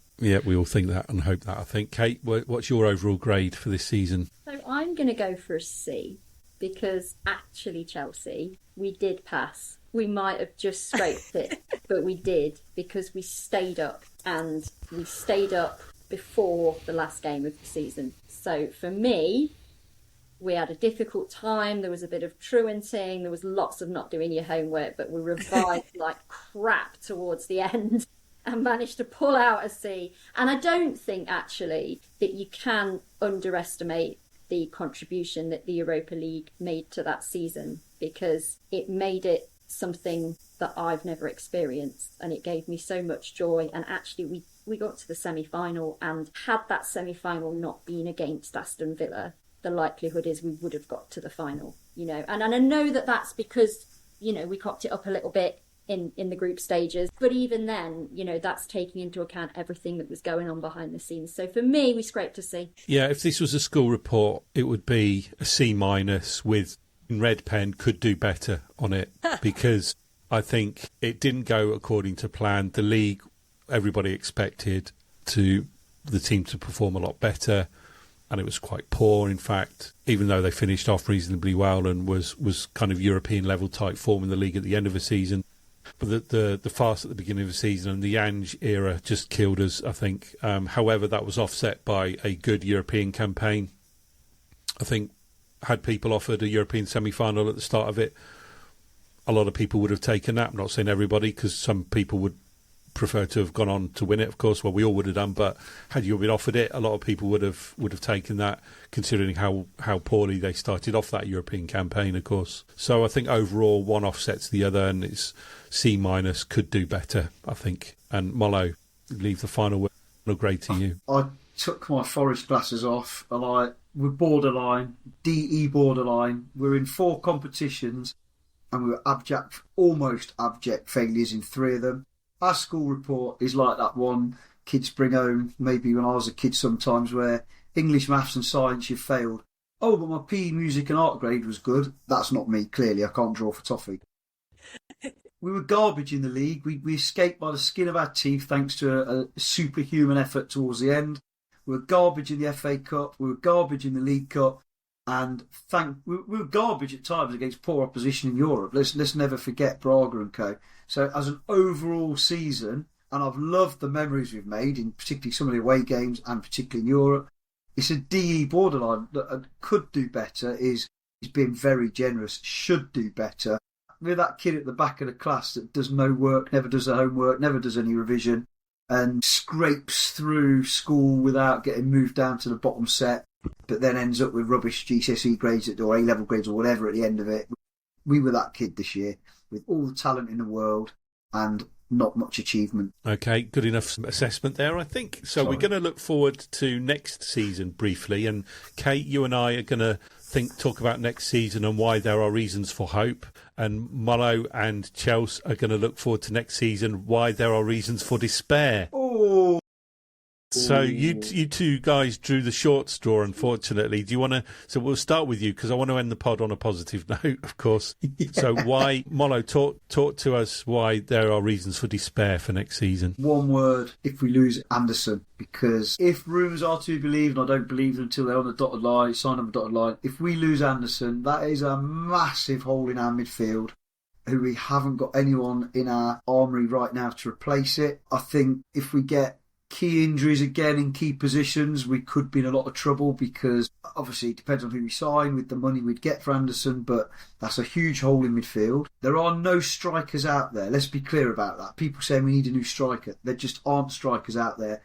we all think that and hope that, I think. Kate, what's your overall grade for this season? So I'm going to go for a C, because actually, Chelsea, we did pass. We might have just scraped it, but we did, because we stayed up, and we stayed up before the last game of the season. So for me, we had a difficult time. There was a bit of truanting. There was lots of not doing your homework, but we revived like crap towards the end and managed to pull out a C. And I don't think, actually, that you can underestimate the contribution that the Europa League made to that season, because it made it something that I've never experienced, and it gave me so much joy. And actually we got to the semi-final, and had that semi-final not been against Aston Villa, the likelihood is we would have got to the final, And I know that that's because, we cocked it up a little bit in the group stages. But even then, that's taking into account everything that was going on behind the scenes. So for me, we scraped a C. Yeah, if this was a school report, it would be a C- with, in red pen, could do better on it, because I think it didn't go according to plan. The league, everybody expected the team to perform a lot better. and it was quite poor, in fact, even though they finished off reasonably well and was kind of European level type form in the league at the end of the season. But the fast at the beginning of the season and the Ange era just killed us, I think. However, that was offset by a good European campaign. I think had people offered a European semi-final at the start of it, a lot of people would have taken that. I'm not saying everybody, because some people would prefer to have gone on to win it, of course. Well, we all would have done, but had you been offered it, a lot of people would have taken that, considering how poorly they started off that European campaign, of course. So I think overall one offsets the other, and it's C- could do better, I think. And Molo, leave the final grade to you. I took my Forest glasses off, and we're borderline, DE borderline. We're in 4 competitions, and we were almost abject failures in 3 of them. Our school report is like that one kids bring home, maybe when I was a kid sometimes, where English, maths and science you've failed. Oh, but my PE, music and art grade was good. That's not me, clearly. I can't draw for toffee. We were garbage in the league. We escaped by the skin of our teeth thanks to a superhuman effort towards the end. We were garbage in the FA Cup. We were garbage in the League Cup. And we were garbage at times against poor opposition in Europe. Let's never forget Braga and co. So as an overall season, and I've loved the memories we've made, in particularly some of the away games and particularly in Europe, it's a DE borderline. That could do better is being very generous, should do better. We're that kid at the back of the class that does no work, never does the homework, never does any revision, and scrapes through school without getting moved down to the bottom set, but then ends up with rubbish GCSE grades or A-level grades or whatever at the end of it. We were that kid this year, with all the talent in the world and not much achievement. Okay, good enough assessment there, I think. So we're going to look forward to next season briefly, and Kate, you and I are going to talk about next season and why there are reasons for hope, and Molo and Chelsea are going to look forward to next season, why there are reasons for despair. Oh. So you two guys drew the short straw, unfortunately. Do you want to? So we'll start with you, because I want to end the pod on a positive note, of course. So why, Molo, talk to us why there are reasons for despair for next season. One word: if we lose Anderson, because if rumours are to be believed, and I don't believe them until they're on the dotted line, sign on the dotted line. If we lose Anderson, that is a massive hole in our midfield. Who we haven't got anyone in our armoury right now to replace it. I think if we get key injuries again in key positions, we could be in a lot of trouble, because obviously it depends on who we sign with the money we'd get for Anderson, but that's a huge hole in midfield. There are no strikers out there, let's be clear about that. People say we need a new striker. There just aren't strikers out there.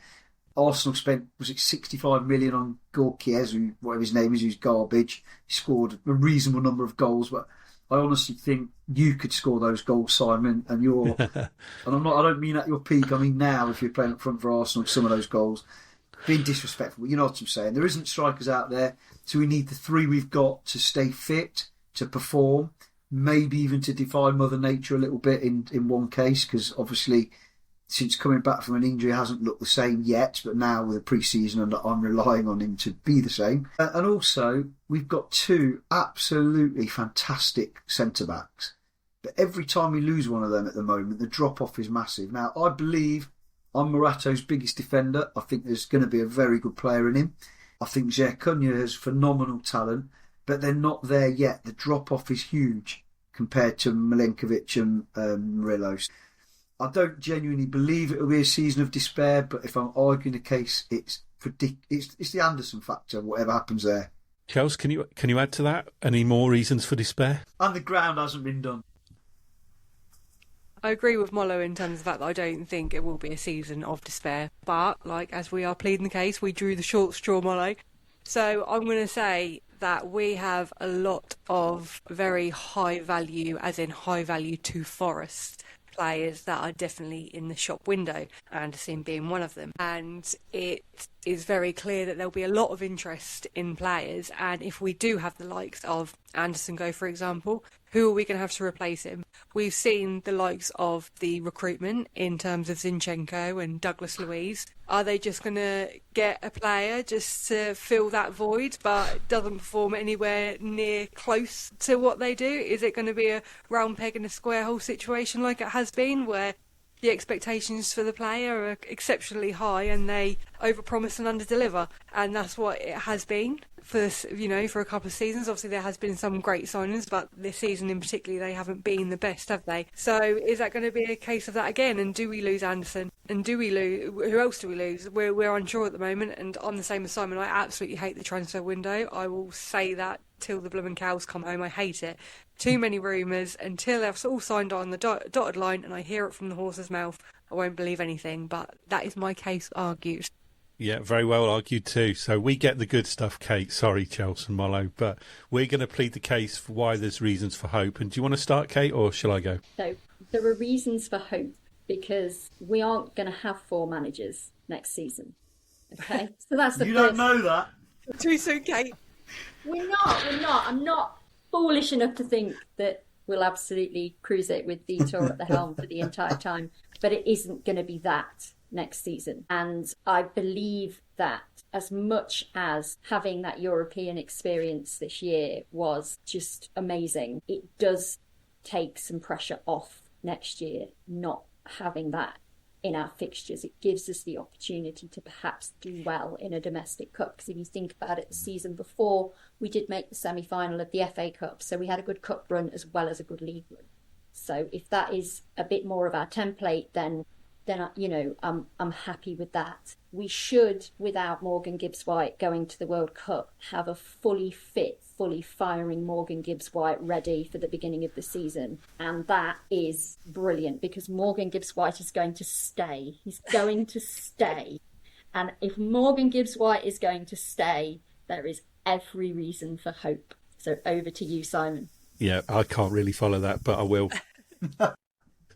Arsenal spent, was it 65 million on Gorkiez, whatever his name is, who's garbage. He scored a reasonable number of goals, but I honestly think you could score those goals, Simon, and you're. And I don't mean at your peak. I mean now, if you're playing up front for Arsenal, some of those goals, being disrespectful. You know what I'm saying? There isn't strikers out there, so we need the 3 we've got to stay fit, to perform, maybe even to defy Mother Nature a little bit in one case, because obviously since coming back from an injury hasn't looked the same yet, but now with a pre-season I'm relying on him to be the same. And also we've got 2 absolutely fantastic centre-backs, but every time we lose one of them at the moment the drop-off is massive. Now I believe I'm Morato's biggest defender. I think there's going to be a very good player in him. I think Zerkunya has phenomenal talent, but they're not there yet. The drop-off is huge compared to Milenkovic and Morelos. I don't genuinely believe it will be a season of despair, but if I'm arguing the case, it's the Anderson factor, whatever happens there. Chelsea, can you add to that? Any more reasons for despair? And the ground hasn't been done. I agree with Molo in terms of the fact that I don't think it will be a season of despair. But, as we are pleading the case, we drew the short straw, Molo. So I'm going to say that we have a lot of very high value, as in high value to Forest, players that are definitely in the shop window, Anderson being one of them. And it is very clear that there'll be a lot of interest in players, and if we do have the likes of Anderson go, for example, who are we going to have to replace him? We've seen the likes of the recruitment in terms of Zinchenko and Douglas Luiz. Are they just going to get a player just to fill that void, but it doesn't perform anywhere near close to what they do? Is it going to be a round peg in a square hole situation like it has been, where the expectations for the player are exceptionally high, and they overpromise and underdeliver, and that's what it has been for for a couple of seasons. Obviously, there has been some great signings, but this season in particular, they haven't been the best, have they? So, is that going to be a case of that again? And do we lose Anderson? And do we lose? Who else do we lose? We're unsure at the moment, and I'm the same as Simon. I absolutely hate the transfer window. I will say that till the blooming cows come home. I hate it. Too many rumours. Until they're all signed on the dotted line and I hear it from the horse's mouth, I won't believe anything. But that is my case argued. Yeah, very well argued too. So we get the good stuff, Kate. Sorry, Chelsea and Mollo, but we're going to plead the case for why there's reasons for hope. And do you want to start, Kate, or shall I go? So there are reasons for hope because we aren't going to have 4 managers next season. Okay, so that's the You first. don't know that. Too soon, Kate. We're not. I'm not foolish enough to think that we'll absolutely cruise it with Vitor at the helm for the entire time, but it isn't going to be that next season. And I believe that as much as having that European experience this year was just amazing, it does take some pressure off next year not having that in our fixtures. It gives us the opportunity to perhaps do well in a domestic cup, because if you think about it, the season before we did make the semi-final of the FA Cup, so we had a good cup run as well as a good league run. So if that is a bit more of our template, then I'm happy with that. We should, without Morgan Gibbs-White going to the World Cup, have a fully fit, fully firing Morgan Gibbs-White ready for the beginning of the season. And that is brilliant, because Morgan Gibbs-White is going to stay. He's going to stay. And if Morgan Gibbs-White is going to stay, there is every reason for hope. So over to you, Simon. Yeah, I can't really follow that, but I will.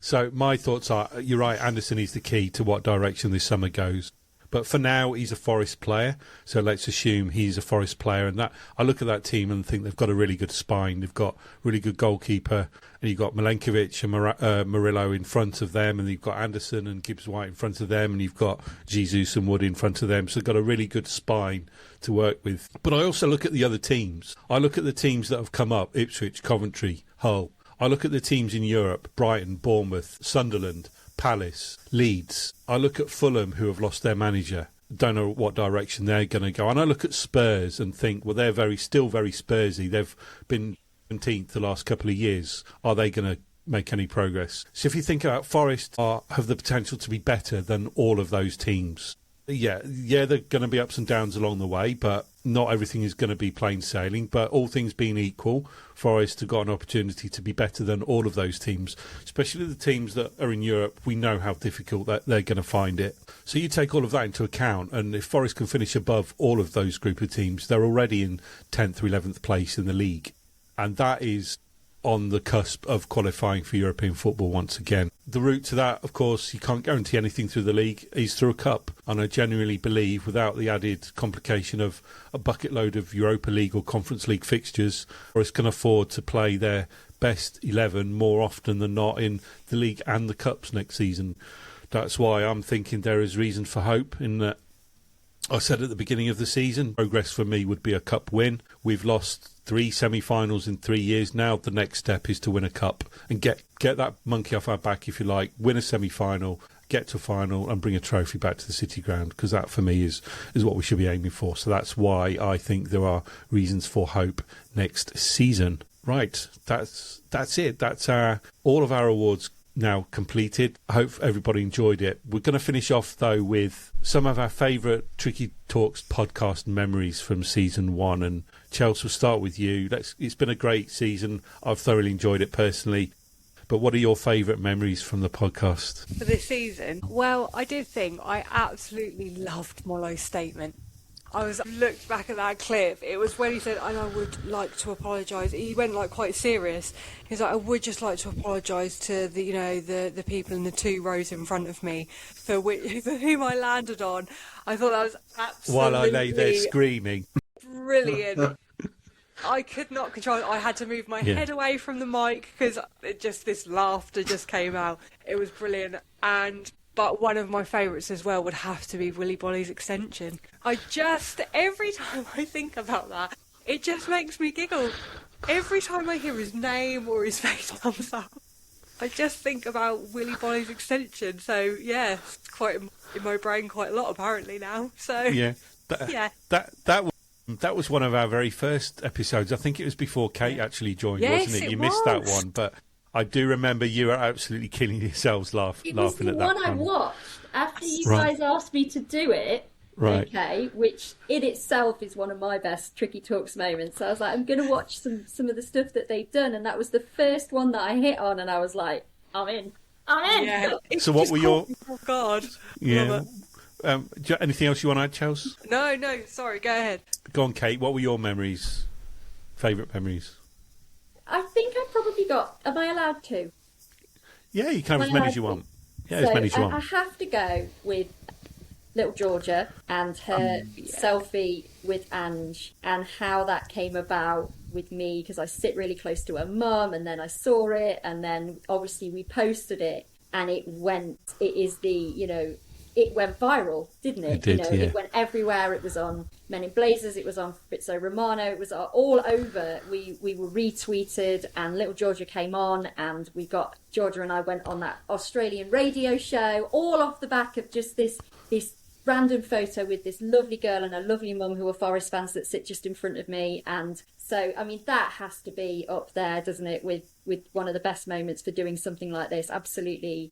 So my thoughts are, you're right, Anderson is the key to what direction this summer goes. But for now, he's a Forest player, so let's assume he's a Forest player. And that I look at that team and think they've got a really good spine. They've got really good goalkeeper, and you've got Milenkovic and Murillo in front of them, and you've got Anderson and Gibbs-White in front of them, and you've got Jesus and Wood in front of them. So they've got a really good spine to work with. But I also look at the other teams. I look at the teams that have come up, Ipswich, Coventry, Hull. I look at the teams in Europe, Brighton, Bournemouth, Sunderland, Palace, Leeds. I look at Fulham, who have lost their manager. Don't know what direction they're going to go. And I look at Spurs and think, well, they're still very Spursy. They've been 17th the last couple of years. Are they going to make any progress? So if you think about Forest, have the potential to be better than all of those teams. Yeah, they're going to be ups and downs along the way, but not everything is going to be plain sailing. But all things being equal, Forest have got an opportunity to be better than all of those teams, especially the teams that are in Europe. We know how difficult that they're going to find it. So you take all of that into account, and if Forest can finish above all of those group of teams, they're already in 10th or 11th place in the league. And that is on the cusp of qualifying for European football once again. The route to that, of course, you can't guarantee anything through the league, is through a cup. And I genuinely believe, without the added complication of a bucket load of Europa League or Conference League fixtures, Forest can afford to play their best 11 more often than not in the league and the cups next season. That's why I'm thinking there is reason for hope in that. I said at the beginning of the season, progress for me would be a cup win. We've lost 3 semi-finals in 3 years now. The next step is to win a cup and get that monkey off our back, if you like, win a semi-final, get to a final and bring a trophy back to the City Ground, because that for me is what we should be aiming for. So that's why I think there are reasons for hope next season. Right, that's it. That's all of our awards now completed. I hope everybody enjoyed it. We're going to finish off though with some of our favourite Tricky Talks podcast memories from season 1. And Chelsea, we'll start with you. It's been a great season. I've thoroughly enjoyed it personally. But what are your favourite memories from the podcast? For this season? Well, I did think I absolutely loved Mollo's statement. Looked back at that clip. It was when he said, and I would like to apologise. He went quite serious. He was like, I would just like to apologise to the people in the 2 rows in front of me for whom I landed on. I thought that was absolutely while I lay there screaming. Brilliant. I could not control it. I had to move my head away from the mic because this laughter just came out. It was brilliant. But one of my favourites as well would have to be Willy Bolly's extension. Every time I think about that, it just makes me giggle. Every time I hear his name or his face comes up. I just think about Willy Bolly's extension. So yeah, it's quite in my brain quite a lot apparently now. So Yeah. yeah. That was one of our very first episodes. I think it was before Kate actually joined, Yes, wasn't it? it You missed that was. one, but I do remember you were absolutely killing yourselves It was laughing the at that one I one. watched after you Right. guys asked me to do it. Right. Okay, which in itself is one of my best Tricky Talks moments. So I was like, I'm going to watch some of the stuff that they've done, and that was the first one that I hit on, and I was like, I'm in. Yeah. It's So what just were your- Oh God. Yeah. Love Anything else you want to add, Chelsea? it. No. Sorry. Go ahead. Go on, Kate. What were your memories? Favourite memories? I think I've probably got. Am I allowed to? Yeah, you can have as many as you want. Yeah, So as many as you I want. have to go with little Georgia and her selfie with Ange, and how that came about with me, because I sit really close to her mum, and then I saw it, and then obviously we posted it, and it went viral, didn't it? It did, yeah. It went everywhere. It was on Men in Blazers, it was on Fabrizio Romano, it was all over. We were retweeted, and little Georgia came on, and Georgia and I went on that Australian radio show, all off the back of just this random photo with this lovely girl and her lovely mum who are Forest fans that sit just in front of me. And so, I mean, that has to be up there, doesn't it, with one of the best moments for doing something like this. Absolutely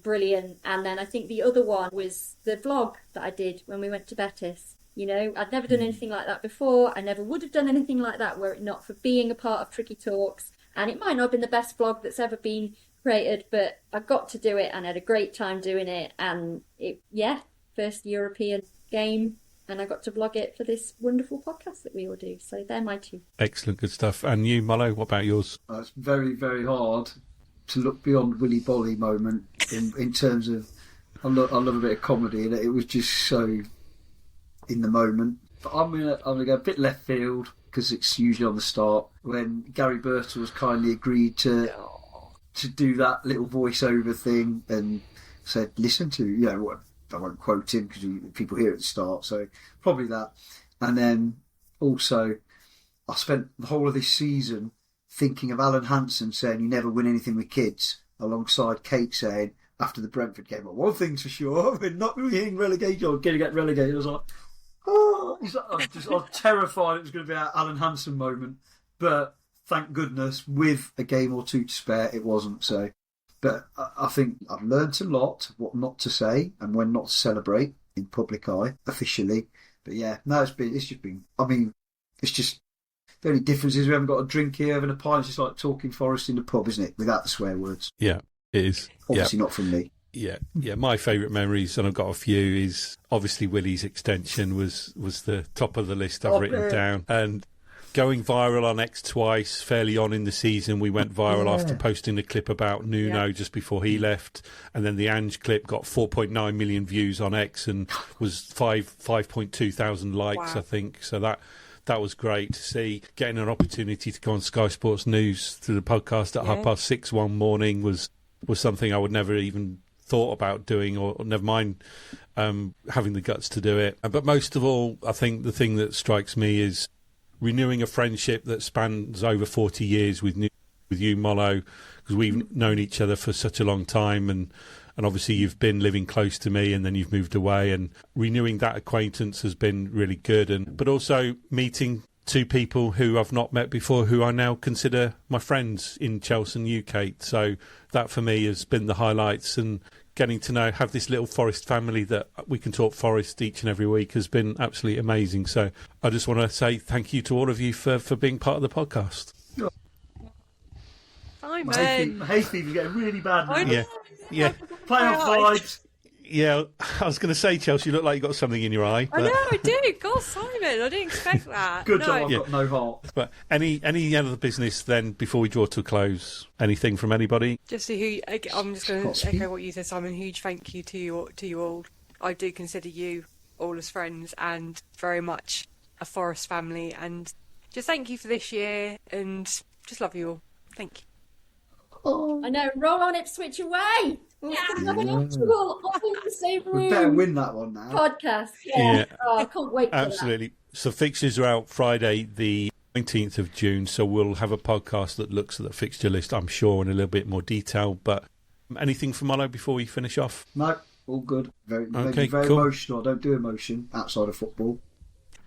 brilliant. And then I think the other one was the vlog that I did when we went to Betis. I'd never done anything like that before. I never would have done anything like that were it not for being a part of Tricky Talks. And it might not have been the best vlog that's ever been created, but I got to do it and had a great time doing it. And first European game, and I got to vlog it for this wonderful podcast that we all do. So they're my two. Excellent, good stuff. And you, Mollo, what about yours? It's very, very hard to look beyond Willy Bolly moment in terms of I love a bit of comedy, and it was just so in the moment. But I'm gonna go a bit left field because it's usually on the start when Gary Birtles kindly agreed to do that little voiceover thing and said, "Listen to what." I won't quote him because people hear it at the start, so probably that. And then also, I spent the whole of this season thinking of Alan Hansen saying you never win anything with kids, alongside Kate saying after the Brentford game, well, one thing's for sure, we're not being relegated or going to get relegated. I was like, oh, I was terrified it was going to be an Alan Hansen moment, but thank goodness with a game or two to spare, it wasn't so. But I think I've learnt a lot what not to say and when not to celebrate in public eye officially. But yeah, no, it's just been. I mean, it's just the only difference is we haven't got a drink here, having a pint. It's just like talking Forest in the pub, isn't it? Without the swear words. Yeah, it is. Obviously not from me. Yeah. My favourite memories, and I've got a few, is obviously Willie's extension was the top of the list I've written down, and going viral on X twice, fairly on in the season. We went viral after posting the clip about Nuno just before he left. And then the Ange clip got 4.9 million views on X and was 5.2 thousand likes, I think. So that was great to see. Getting an opportunity to go on Sky Sports News through the podcast at 6:30 one morning was something I would never even thought about doing, or never mind having the guts to do it. But most of all, I think the thing that strikes me is renewing a friendship that spans over 40 years with you, Mollo, because we've known each other for such a long time, and obviously you've been living close to me, and then you've moved away, and renewing that acquaintance has been really good. But also meeting two people who I've not met before, who I now consider my friends in Chelsea and you, Kate. So that for me has been the highlights, and getting to have this little Forest family that we can talk Forest each and every week has been absolutely amazing. So I just want to say thank you to all of you for being part of the podcast. Simon. My hay fever's getting really bad now. Yeah. Playoff vibes. Yeah, I was going to say, Chelsea, you look like you got something in your eye. But... I know, I do. God, Simon, I didn't expect that. Good job, I've got no heart. But any other business then, before we draw to a close? Anything from anybody? I'm just going to echo what you said, Simon. Huge thank you to you all. I do consider you all as friends and very much a Forest family. And just thank you for this year, and just love you all. Thank you. I know, roll on Ipswich away! Yeah. Another notable all in the same room. We better win that one now. Podcast. Yeah. Oh, I can't wait for Absolutely. So fixtures are out Friday the 19th of June, so we'll have a podcast that looks at the fixture list, I'm sure, in a little bit more detail. But anything from Mollo before we finish off? No, all good. Very cool. Emotional. I don't do emotion outside of football.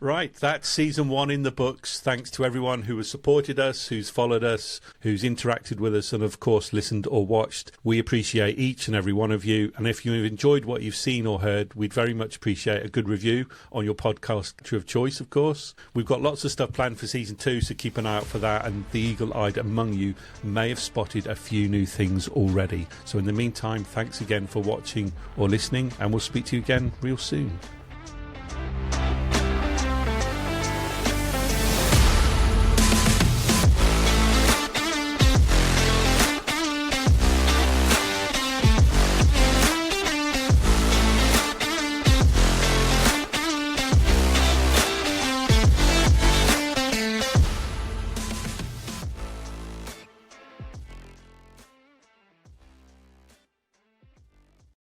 Right, that's season 1 in the books. Thanks to everyone who has supported us, who's followed us, who's interacted with us, and of course listened or watched. We appreciate each and every one of you. And if you've enjoyed what you've seen or heard, we'd very much appreciate a good review on your podcast of choice, of course. We've got lots of stuff planned for season 2, so keep an eye out for that. And the eagle-eyed among you may have spotted a few new things already. So in the meantime, thanks again for watching or listening, and we'll speak to you again real soon.